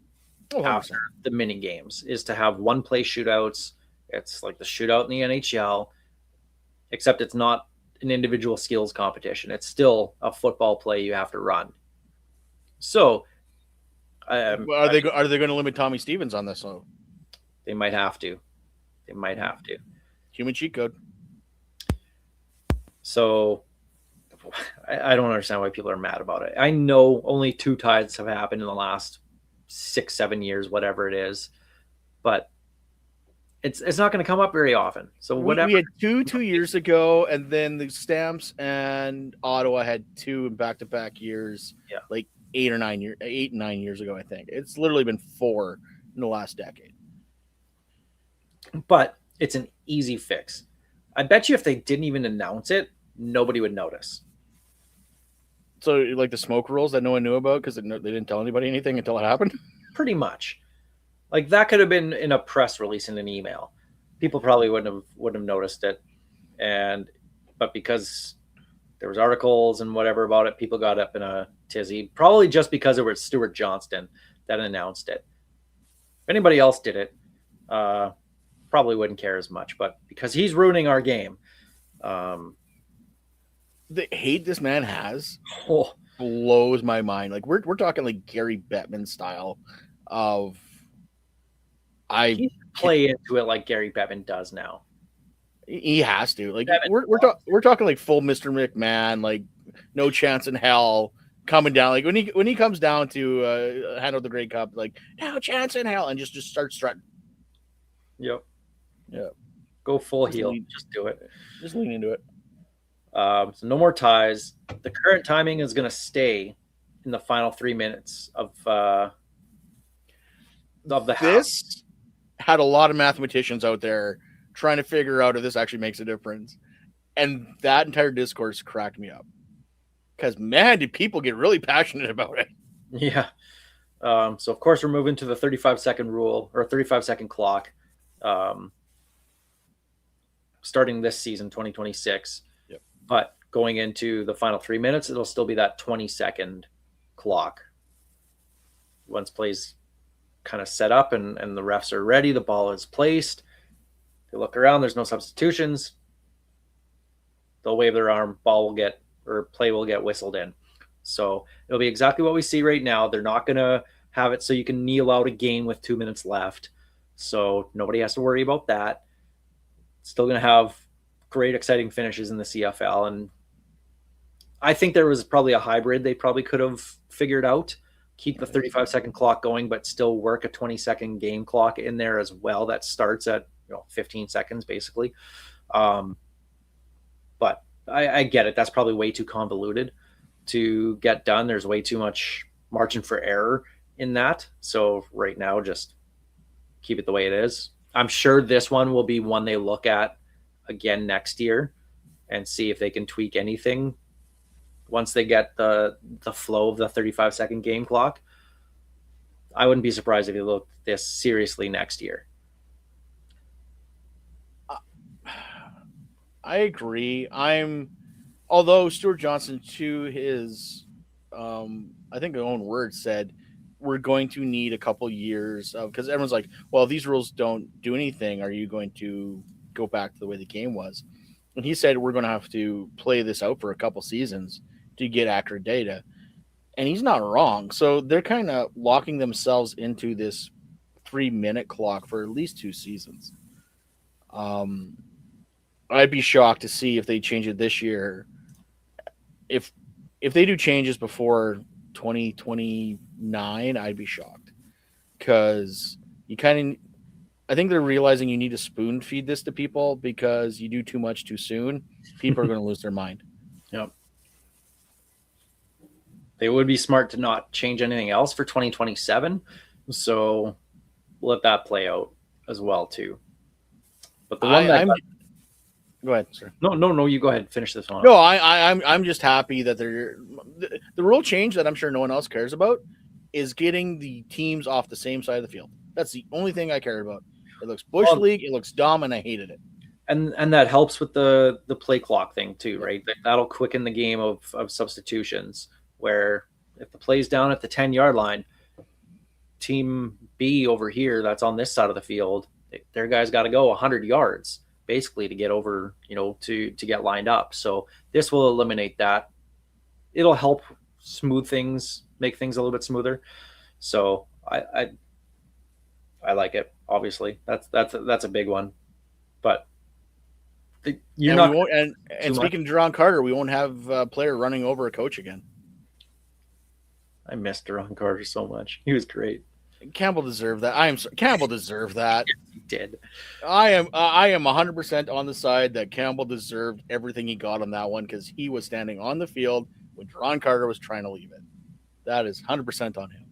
after the mini games is to have one play shootouts. It's like the shootout in the NHL, except it's not an individual skills competition. It's still a football play you have to run. So, are they going to limit Tommy Stevens on this? So they might have to. Human cheat code. So I don't understand why people are mad about it. I know only 2 ties have happened in the last 6-7 years, whatever it is, but it's not going to come up very often. So whatever. We had 2 years ago, and then the Stamps and Ottawa had 2 in back-to-back years. Yeah, like 8 and 9 years ago. I think it's literally been 4 in the last decade. But it's an easy fix. I bet you if they didn't even announce it, nobody would notice. So, like the smoke rules that no one knew about because they didn't tell anybody anything until it happened? Pretty much. Like that could have been in a press release in an email. People probably wouldn't have noticed it. But because there was articles and whatever about it, people got up in a tizzy. Probably just because it was Stuart Johnston that announced it. If anybody else did it, probably wouldn't care as much. But because he's ruining our game. The hate this man has blows my mind. Like we're talking like Gary Bettman style of play into it like Gary Bettman does now. He has to. Like, 7 we're talking like full Mr. McMahon, like no chance in hell coming down. Like when he comes down to handle the Grey Cup, like no chance in hell, and just starts strutting. Yep. Yeah. Go full heel. Just do it. Just lean into it. So no more ties. The current timing is going to stay in the final 3 minutes of the half. This had a lot of mathematicians out there trying to figure out if this actually makes a difference, and that entire discourse cracked me up. Because man, did people get really passionate about it? Yeah. So of course we're moving to the 35-second rule or 35-second clock, starting this season 2026. Yep. But going into the final 3 minutes, it'll still be that 20-second clock. Once plays kind of set up and the refs are ready, the ball is placed. They look around, there's no substitutions. They'll wave their arm, play will get whistled in. So it'll be exactly what we see right now. They're not going to have it so you can kneel out a game with 2 minutes left. So nobody has to worry about that. Still going to have great, exciting finishes in the CFL. And I think there was probably a hybrid they probably could have figured out. Keep the 35-second clock going, but still work a 20-second game clock in there as well. That starts at 15 seconds, basically. But I get it. That's probably way too convoluted to get done. There's way too much margin for error in that. So right now, just keep it the way it is. I'm sure this one will be one they look at again next year and see if they can tweak anything once they get the flow of the 35-second game clock. I wouldn't be surprised if you look this seriously next year. I agree. Although Stuart Johnson, to his, I think their own words, said we're going to need a couple years of, because everyone's like, well, if these rules don't do anything, are you going to go back to the way the game was? And he said we're going to have to play this out for a couple seasons to get accurate data. And he's not wrong. So they're kind of locking themselves into this 3-minute clock for at least 2 seasons. I'd be shocked to see if they change it this year. If they do changes before 2029, I'd be shocked. Because I think they're realizing you need to spoon feed this to people, because you do too much too soon, people are going to lose their mind. Yep. They would be smart to not change anything else for 2027. So we'll let that play out as well too. But the one go ahead, sir. No, you go ahead and finish this one. No, I'm just happy that the rule change that I'm sure no one else cares about is getting the teams off the same side of the field. That's the only thing I care about. It looks Bush League, it looks dumb, and I hated it. And that helps with the play clock thing too, right? That'll quicken the game of substitutions, where if the play's down at the 10-yard line, team B over here that's on this side of the field, their guys got to go 100 yards basically to get over, to get lined up. So this will eliminate that. It'll help smooth things, make things a little bit smoother. So I like it. Obviously, that's a big one. But you're not. And speaking of Jerron Carter, we won't have a player running over a coach again. I missed Jerron Carter so much. He was great. Campbell deserved that. Campbell deserved that. Yes, he did. I am 100% on the side that Campbell deserved everything he got on that one, because he was standing on the field when Jerron Carter was trying to leave it. That is 100% on him.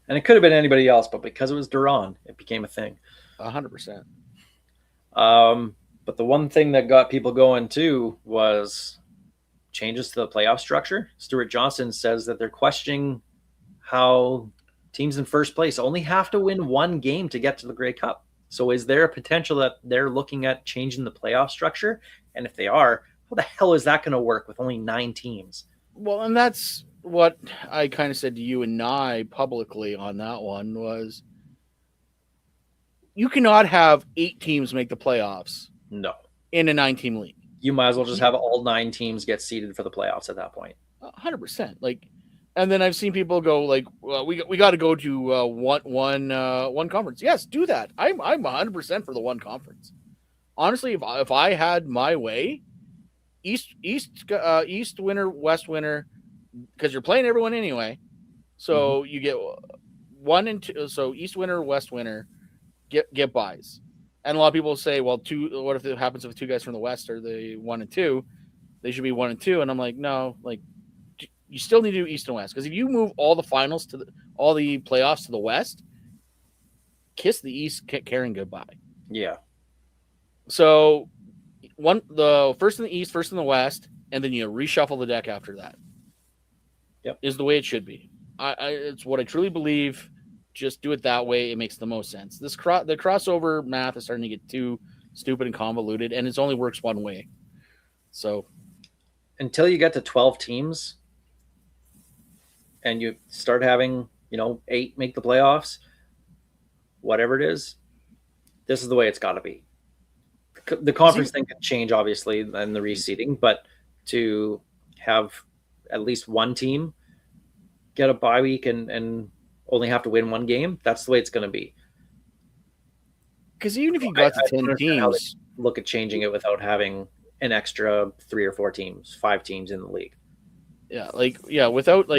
And it could have been anybody else, but because it was Duran, it became a thing. 100%. But the one thing that got people going too was changes to the playoff structure. Stuart Johnson says that they're questioning how teams in first place only have to win one game to get to the Grey Cup. So is there a potential that they're looking at changing the playoff structure? And if they are, how the hell is that going to work with only 9 teams? Well, and that's what I kind of said to you and I publicly on that one was, you cannot have 8 teams make the playoffs. No. In a 9-team league. You might as well just have all 9 teams get seeded for the playoffs at that point. 100%. And then I've seen people go well, we got to go to one conference. Yes, do that. I'm 100% for the one conference. honestly, if I had my way, East winner, West winner, because you're playing everyone anyway. So you get 1 and 2. So East winner, West winner, get buys. And a lot of people say, well, two. What if it happens if two guys from the West are the 1 and 2? They should be 1 and 2. And I'm like, no, like you still need to do East and West, because if you move all the finals to all the playoffs to the West, kiss the East, Karen goodbye. Yeah. So the first in the East, first in the West, and then you reshuffle the deck after that. Yep. Is the way it should be. It's what I truly believe. Just do it that way. It makes the most sense. The crossover math is starting to get too stupid and convoluted, and it only works one way. So until you get to 12 teams and you start having, 8 make the playoffs, whatever it is, this is the way it's got to be. The conference thing can change, obviously, and the reseeding, but to have at least one team get a bye week and only have to win one game, that's the way it's going to be. Because even if you got to 10 teams, look at changing it without having an extra 3 or 4 teams, 5 teams in the league. Without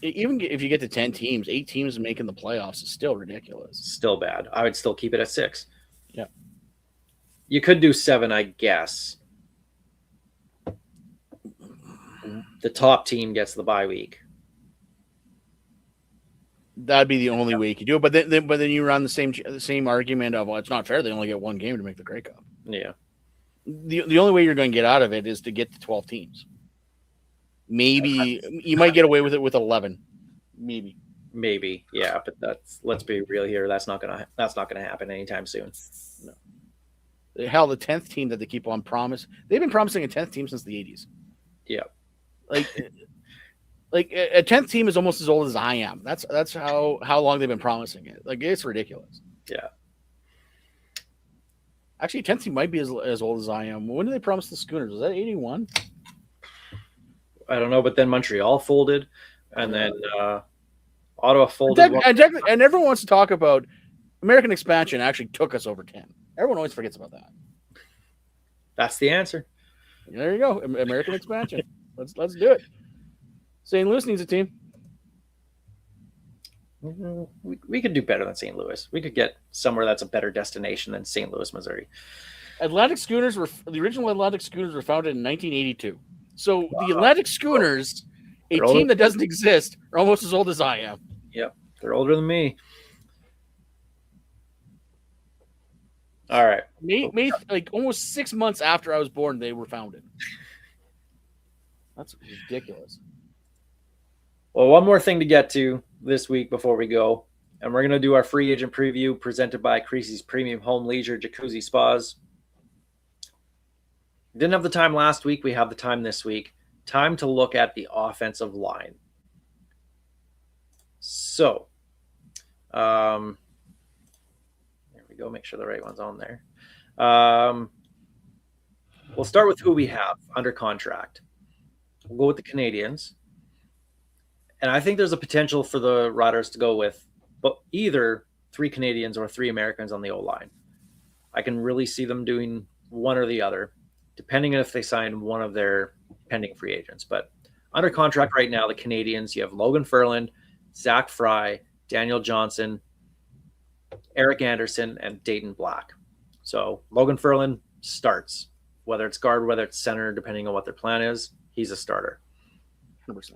even if you get to 10 teams, 8 teams making the playoffs is still ridiculous. Still bad. I would still keep it at 6. Yeah. You could do 7, I guess. The top team gets the bye week. That'd be the only way you could do it. But then you run the same argument of, well, it's not fair. They only get one game to make the Grey Cup. Yeah. The only way you're going to get out of it is to get to 12 teams. Maybe you might get away with it with 11. Maybe. Yeah, but let's be real here. That's not gonna happen anytime soon. No. Hell, the 10th team that they keep on they've been promising a 10th team since the 80s. Yeah. Like a 10th team is almost as old as I am. That's how long they've been promising it. Like, it's ridiculous. Yeah. Actually, 10th team might be as old as I am. When did they promise the Schooners? Was that 81? I don't know, but then Montreal folded, and then Ottawa folded. And everyone wants to talk about American expansion actually took us over 10. Everyone always forgets about that. That's the answer. There you go. American expansion. Let's do it. St. Louis needs a team. We could do better than St. Louis. We could get somewhere that's a better destination than St. Louis, Missouri. The original Atlantic Schooners were founded in 1982. So the Atlantic Schooners, a team that doesn't exist, are almost as old as I am. Yep, they're older than me. All right. Like almost 6 months after I was born, they were founded. That's ridiculous. Well, one more thing to get to this week before we go, and we're going to do our free agent preview presented by Creasy's Premium Home Leisure Jacuzzi Spas. Didn't have the time last week. We have the time this week. Time to look at the offensive line. So, there we go. Make sure the right one's on there. We'll start with who we have under contract. We'll go with the Canadians. And I think there's a potential for the Riders to go with either 3 Canadians or 3 Americans on the O-line. I can really see them doing one or the other, depending on if they sign one of their pending free agents. But under contract right now, the Canadians, you have Logan Ferland, Zach Fry, Daniel Johnson, Eric Anderson, and Dayton Black. So Logan Ferland starts, whether it's guard, whether it's center, depending on what their plan is, he's a starter. 100%.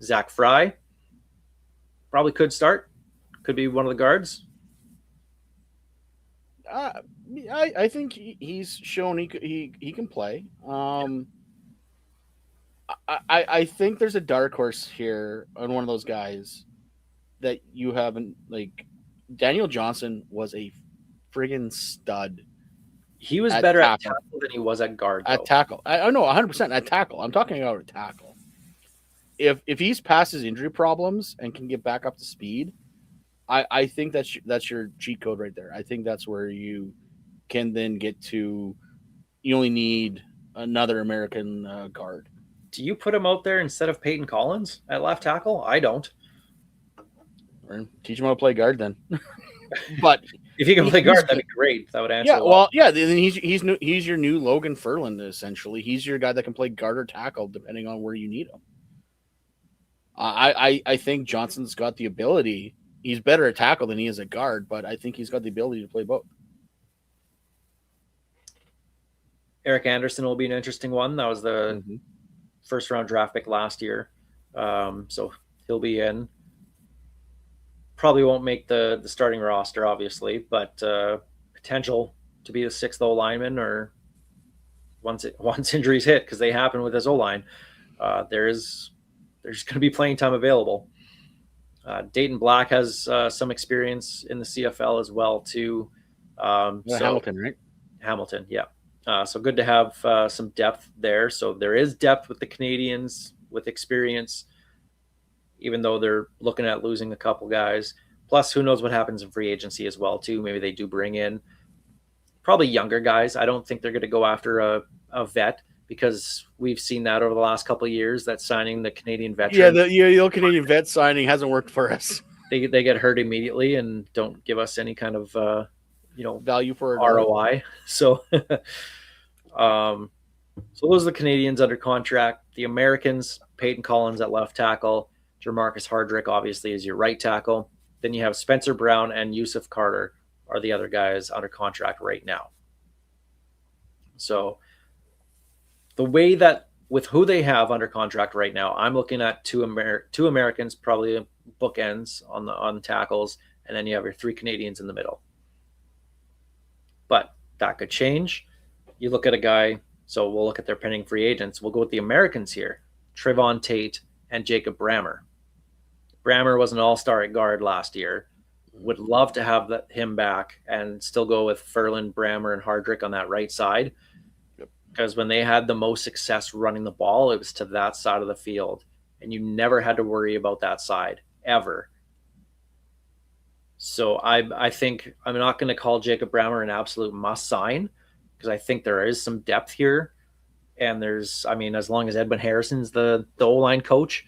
Zach Fry probably could start, could be one of the guards. I think he's shown he can play. I think there's a dark horse here on one of those guys that you haven't, like. Daniel Johnson was a friggin' stud. He was better at tackle than he was at guard. At tackle, I know 100% at tackle. I'm talking about a tackle. If he's past his injury problems and can get back up to speed, I think that's your cheat code right there. I think that's where you can then get to. You only need another American guard. Do you put him out there instead of Peyton Collins at left tackle? I don't. Teach him how to play guard then. But if he can play guard, that'd be great. That would answer. Yeah, well, yeah. Then he's your new Logan Ferland essentially. He's your guy that can play guard or tackle depending on where you need him. I think Johnson's got the ability. He's better at tackle than he is at guard, but I think he's got the ability to play both. Eric Anderson will be an interesting one. That was the first round draft pick last year, so he'll be in. Probably won't make the starting roster, obviously, but potential to be the sixth O lineman, or once injuries hit, because they happen with his O line, there's going to be playing time available. Dayton Black has some experience in the CFL as well too. Hamilton, right? Hamilton, yeah. So good to have some depth there. So there is depth with the Canadians with experience, even though they're looking at losing a couple guys. Plus, who knows what happens in free agency as well, too. Maybe they do bring in probably younger guys. I don't think they're going to go after a vet, because we've seen that over the last couple of years, that signing the Canadian veteran. Yeah, the old Canadian vet signing hasn't worked for us. They get hurt immediately and don't give us any kind of value for ROI. So, so those are the Canadians under contract. The Americans, Peyton Collins at left tackle, Jermarcus Hardrick obviously is your right tackle. Then you have Spencer Brown and Yusuf Carter are the other guys under contract right now. So the way that with who they have under contract right now, I'm looking at two Americans, probably bookends on tackles, and then you have your three Canadians in the middle. But that could change. You look at a guy, so we'll look at their pending free agents. We'll go with the Americans here, Trayvon Tate and Jacob Brammer. Brammer was an all-star at guard last year. Would love to have him back and still go with Ferland, Brammer, and Hardrick on that right side. Because when they had the most success running the ball, it was to that side of the field. And you never had to worry about that side, ever. So I think I'm not going to call Jacob Brammer an absolute must-sign, because I think there is some depth here. And as long as Edwin Harrison's the O-line coach,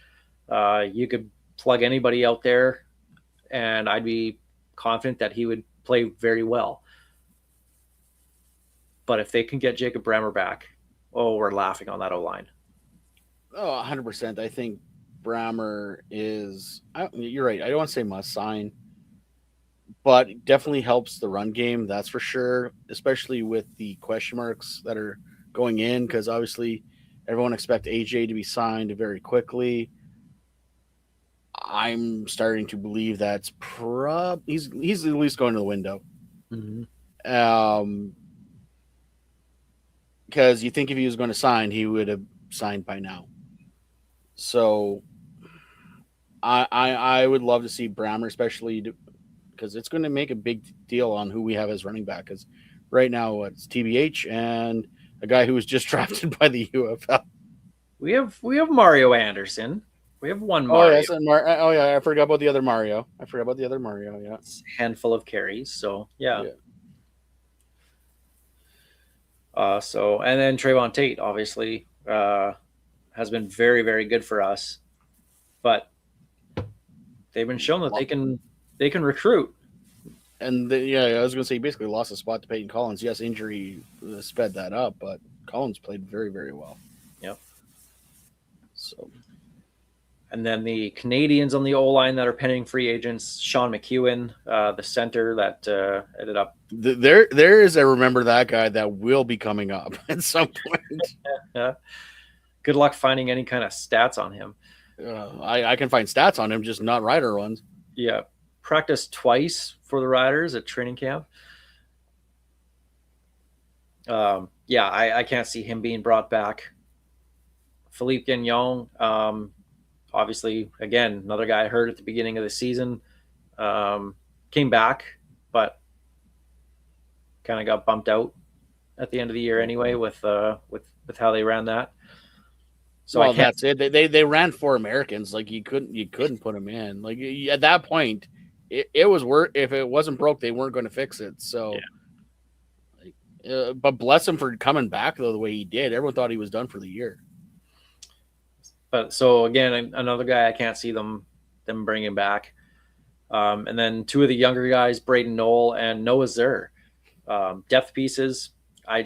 you could plug anybody out there, and I'd be confident that he would play very well. But if they can get Jacob Brammer back, we're laughing on that O-line. 100%. I think Brammer is, you're right, I don't want to say must sign, but definitely helps the run game, that's for sure, especially with the question marks that are going in, because obviously everyone expects AJ to be signed very quickly. I'm starting to believe that's he's at least going to the window. Because you think if he was going to sign, he would have signed by now. So I would love to see Brammer, especially because it's going to make a big deal on who we have as running back. Because right now it's TBH and a guy who was just drafted by the UFL. We have Mario Anderson. We have one Mario. I forgot about the other Mario. Yeah, it's a handful of carries. So yeah. And then Trayvon Tate obviously has been very, very good for us, but they've been shown that they can recruit. And I was going to say he basically lost a spot to Peyton Collins. Yes, injury sped that up, but Collins played very, very well. Yep. So. And then the Canadians on the O-line that are pending free agents, Sean McEwen, the center that ended up. There is a remember that guy that will be coming up at some point. Good luck finding any kind of stats on him. I can find stats on him, just not Rider ones. Yeah. Practiced twice for the Riders at training camp. I can't see him being brought back. Philippe Gagnon, obviously, again, another guy hurt at the beginning of the season, came back, but kind of got bumped out at the end of the year anyway with how they ran that. So that's it. They ran 4 Americans. Like you couldn't put them in. Like at that point, it was work. If it wasn't broke, they weren't going to fix it. So, but bless him for coming back though the way he did. Everyone thought he was done for the year. But so again, another guy I can't see them bringing back. And then two of the younger guys, Braden Knoll and Noah Zur. Depth pieces. I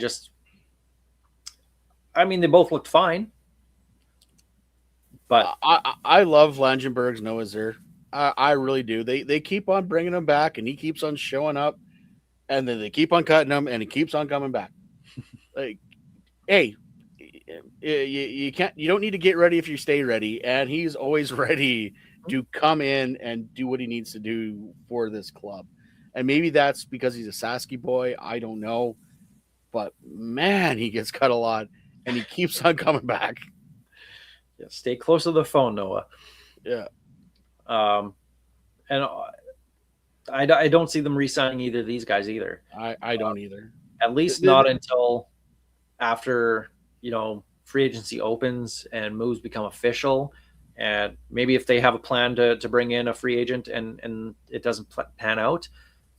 mean, they both looked fine. But I love Langenberg's Noah Zur. I really do. They keep on bringing him back, and he keeps on showing up, and then they keep on cutting him, and he keeps on coming back. Like, hey, you can't. You don't need to get ready if you stay ready, and he's always ready to come in and do what he needs to do for this club. And maybe that's because he's a Sasky boy. I don't know, but man, he gets cut a lot, and he keeps on coming back. Yeah, stay close to the phone, Noah. Yeah. And I don't see them re-signing either of these guys either. I don't either. At least not until after, free agency opens and moves become official. And maybe if they have a plan to bring in a free agent and it doesn't pan out,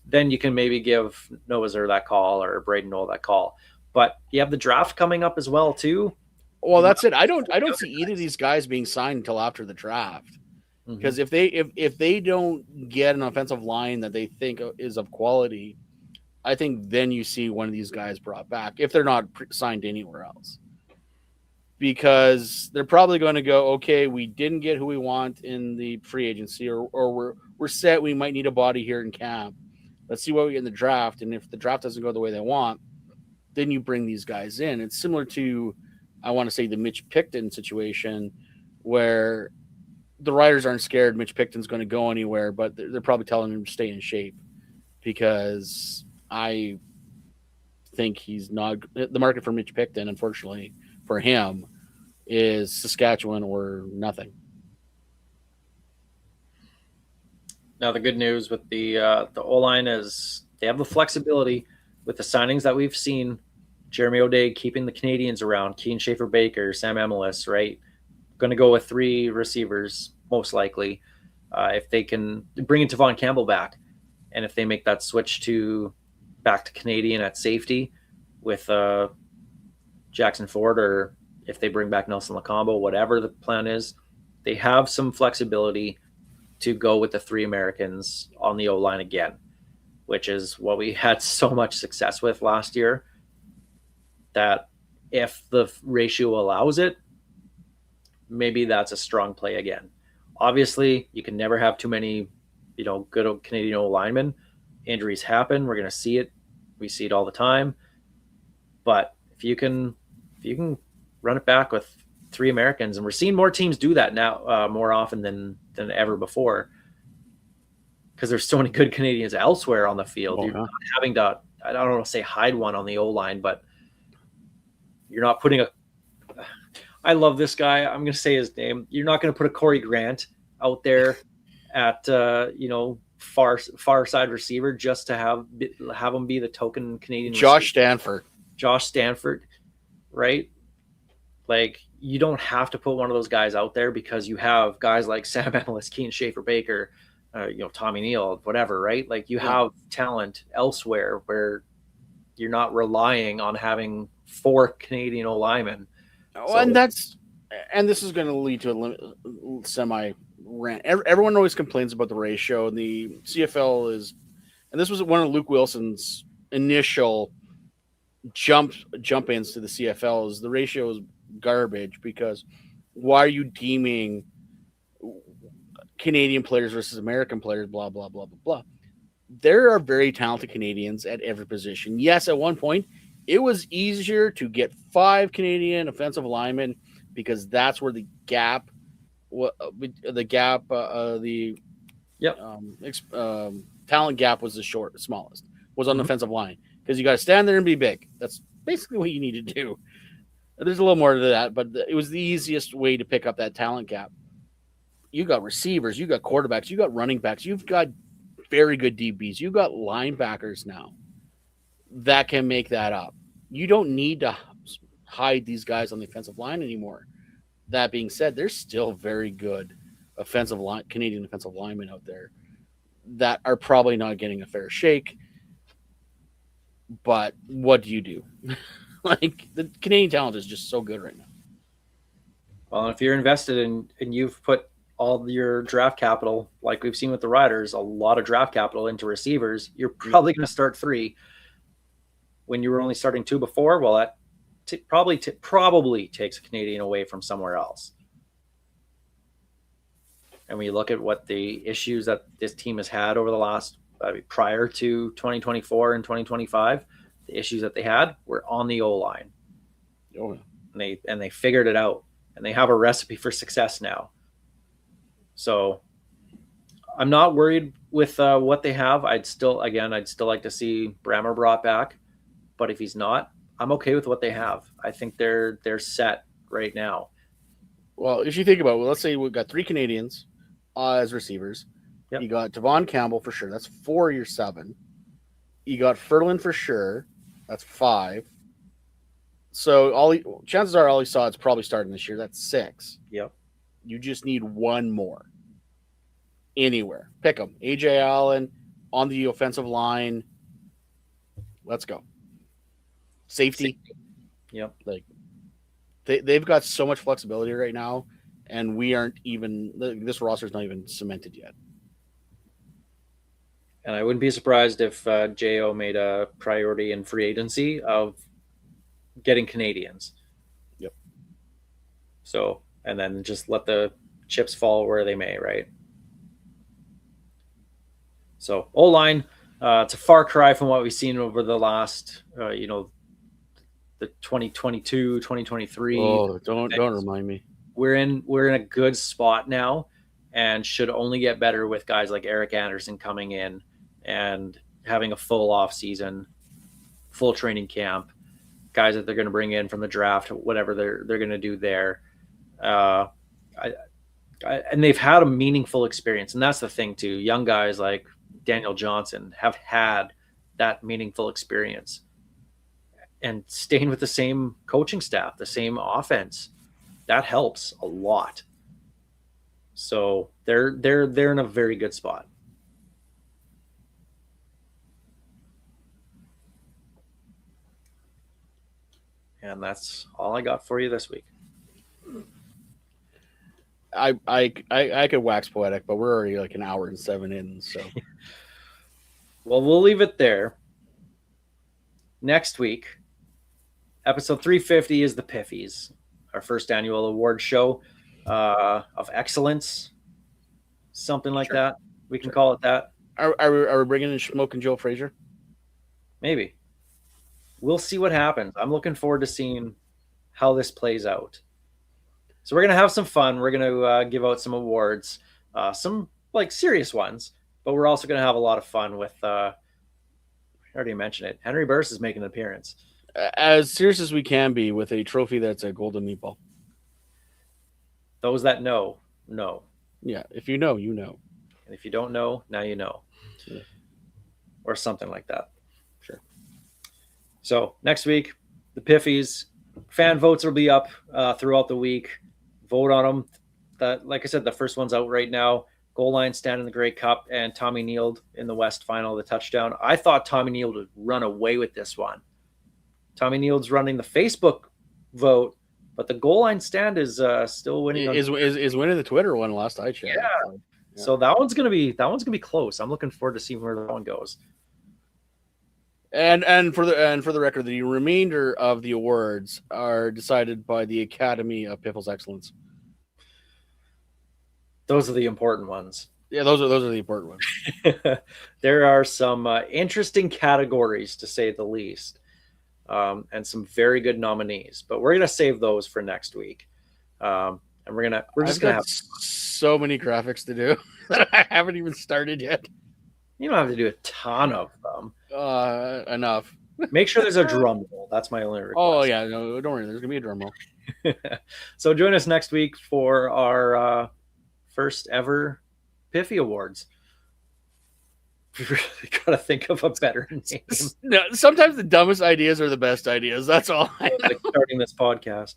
then you can maybe give Noah Zur that call or Braden Knoll that call. But you have the draft coming up as well too. Well, that's it. I don't see either of these guys being signed until after the draft. Because if they don't get an offensive line that they think is of quality, I think then you see one of these guys brought back if they're not signed anywhere else. Because they're probably going to go, okay, we didn't get who we want in the free agency, or we're set. We might need a body here in camp. Let's see what we get in the draft, and if the draft doesn't go the way they want, then you bring these guys in. It's similar to, I want to say, the Mitch Picton situation, where the Riders aren't scared Mitch Picton's going to go anywhere, but they're probably telling him to stay in shape, because I think he's not – the market for Mitch Picton, unfortunately, for him is Saskatchewan or nothing. Now, the good news with the O-line is they have the flexibility with the signings that we've seen. Jeremy O'Day keeping the Canadians around, Keane Schaefer-Baker, Sam Emilus, right? Going to go with 3 receivers, most likely, if they can bring Devon Campbell back. And if they make that switch back to Canadian at safety with Jackson Ford, or if they bring back Nelson Lacombo, whatever the plan is, they have some flexibility to go with the 3 Americans on the O-line again, which is what we had so much success with last year, that if the ratio allows it, maybe that's a strong play again. Obviously, you can never have too many, good old Canadian O-linemen. Injuries happen. We're going to see it. We see it all the time. But if you can run it back with 3 Americans, and we're seeing more teams do that now more often than ever before, because there's so many good Canadians elsewhere on the field. You're not having to, I don't want to say hide one on the O-line, but you're not putting I love this guy. I'm going to say his name. You're not going to put a Corey Grant out there at far side receiver just to have him be the token Canadian Josh receiver. Stanford, right? Like, you don't have to put one of those guys out there, because you have guys like Sam Emilus, Keane Schaefer-Baker, Tommy Neal, whatever, right? Like, you have talent elsewhere where you're not relying on having 4 Canadian O-linemen. So, and this is going to lead to a semi rant. Everyone always complains about the ratio, and the CFL is, and this was one of Luke Wilson's initial jump ins to the CFL, is the ratio is garbage, because why are you deeming Canadian players versus American players, blah, blah, blah, blah, blah. There are very talented Canadians at every position. Yes, at one point, it was easier to get 5 Canadian offensive linemen, because that's where the talent gap was the smallest, was on the offensive line, because you got to stand there and be big. That's basically what you need to do. There's a little more to that, but it was the easiest way to pick up that talent gap. You got receivers, you got quarterbacks, you got running backs, you've got very good DBs, you got linebackers now that can make that up. You don't need to hide these guys on the offensive line anymore. That being said, there's still very good Canadian offensive linemen out there that are probably not getting a fair shake. But what do you do? Like, the Canadian talent is just so good right now. Well, if you're invested and you've put all your draft capital, like we've seen with the Riders, a lot of draft capital into receivers, you're probably going to start 3 when you were only starting 2 before. Well, that probably takes a Canadian away from somewhere else. And when you look at what the issues that this team has had over the last, prior to 2024 and 2025, the issues that they had were on the O-line. Oh, And they figured it out, and they have a recipe for success now. So I'm not worried with what they have. I'd still like to see Brammer brought back, but if he's not, I'm okay with what they have. I think they're set right now. well, if you think about it, let's say we've got 3 Canadians as receivers. Yep. You got Devon Campbell for sure. That's 4 of your 7. You got Ferland for sure. That's 5. So chances are all he saw is probably starting this year. That's 6. Yep. You just need 1 more. Anywhere. Pick them. AJ Allen on the offensive line. Let's go. Safety. Yep. Like they've got so much flexibility right now, and we aren't even. This roster's not even cemented yet. And I wouldn't be surprised if Jo made a priority in free agency of getting Canadians. Yep. So, and then just let the chips fall where they may, right? So, O-line, it's a far cry from what we've seen over the last, the 2022, 2023. Oh, don't remind me. We're in a good spot now, and should only get better with guys like Eric Anderson coming in and having a full off season, full training camp, guys that they're going to bring in from the draft, whatever they're going to do there. And they've had a meaningful experience, and that's the thing too. Young guys like Daniel Johnson have had that meaningful experience, and staying with the same coaching staff, the same offense, that helps a lot. So they're in a very good spot. And that's all I got for you this week. I could wax poetic, but we're already like an hour and 7 in. So, well, we'll leave it there. Next week, episode 350 is the Piffys, our first annual award show of excellence, something like that. We can call it that. Are we bringing in Smoke and Joe Frazier? Maybe. We'll see what happens. I'm looking forward to seeing how this plays out. So we're going to have some fun. We're going to give out some awards, some like serious ones, but we're also going to have a lot of fun with, I already mentioned it, Henry Burse is making an appearance. As serious as we can be with a trophy that's a golden meatball. Those that know. Yeah, if you know, you know. And if you don't know, now you know. Yeah. Or something like that. Sure. So next week, the Piffys, fan votes will be up throughout the week. Vote on them. Like I said, the first one's out right now. Goal line stand in the Grey Cup, and Tommy Neild in the West final, the touchdown. I thought Tommy Neild would run away with this one. Tommy Neild's running the Facebook vote, but the goal line stand is still winning. Is winning the Twitter one last I checked. Yeah. So that one's gonna be close. I'm looking forward to seeing where that one goes. And for the record, the remainder of the awards are decided by the Academy of Piffles Excellence. Those are the important ones. Yeah, those are the important ones. There are some interesting categories, to say the least, and some very good nominees. But we're gonna save those for next week, and we're just gonna have so many graphics to do that I haven't even started yet. You don't have to do a ton of them. Enough. Make sure there's a drum roll. That's my only request. Oh yeah, no, don't worry. There's gonna be a drum roll. So join us next week for our first ever Piffy Awards. We really got to think of a better name. No, sometimes the dumbest ideas are the best ideas. That's all. Like starting this podcast.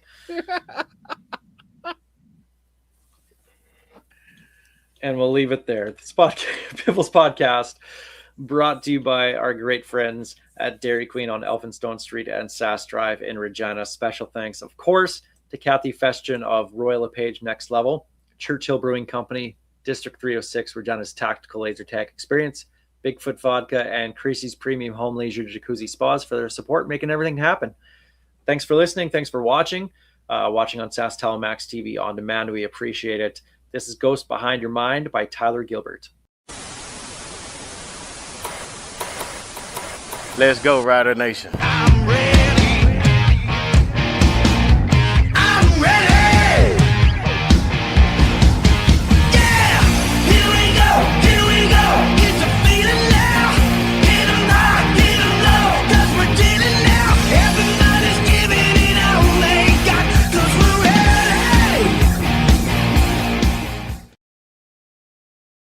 And we'll leave it there. This Piffles podcast brought to you by our great friends at Dairy Queen on Elphinstone Street and Sass Drive in Regina. Special thanks, of course, to Kathy Festian of Royal LePage Next Level. Churchill Brewing Company, District 306, where Jenna's tactical laser tag experience, Bigfoot Vodka, and Creasy's Premium Home Leisure Jacuzzi Spas for their support, making everything happen. Thanks for listening. Thanks for watching. Watching on SAS Telemax TV on demand. We appreciate it. This is Ghost Behind Your Mind by Tyler Gilbert. Let's go, Rider Nation.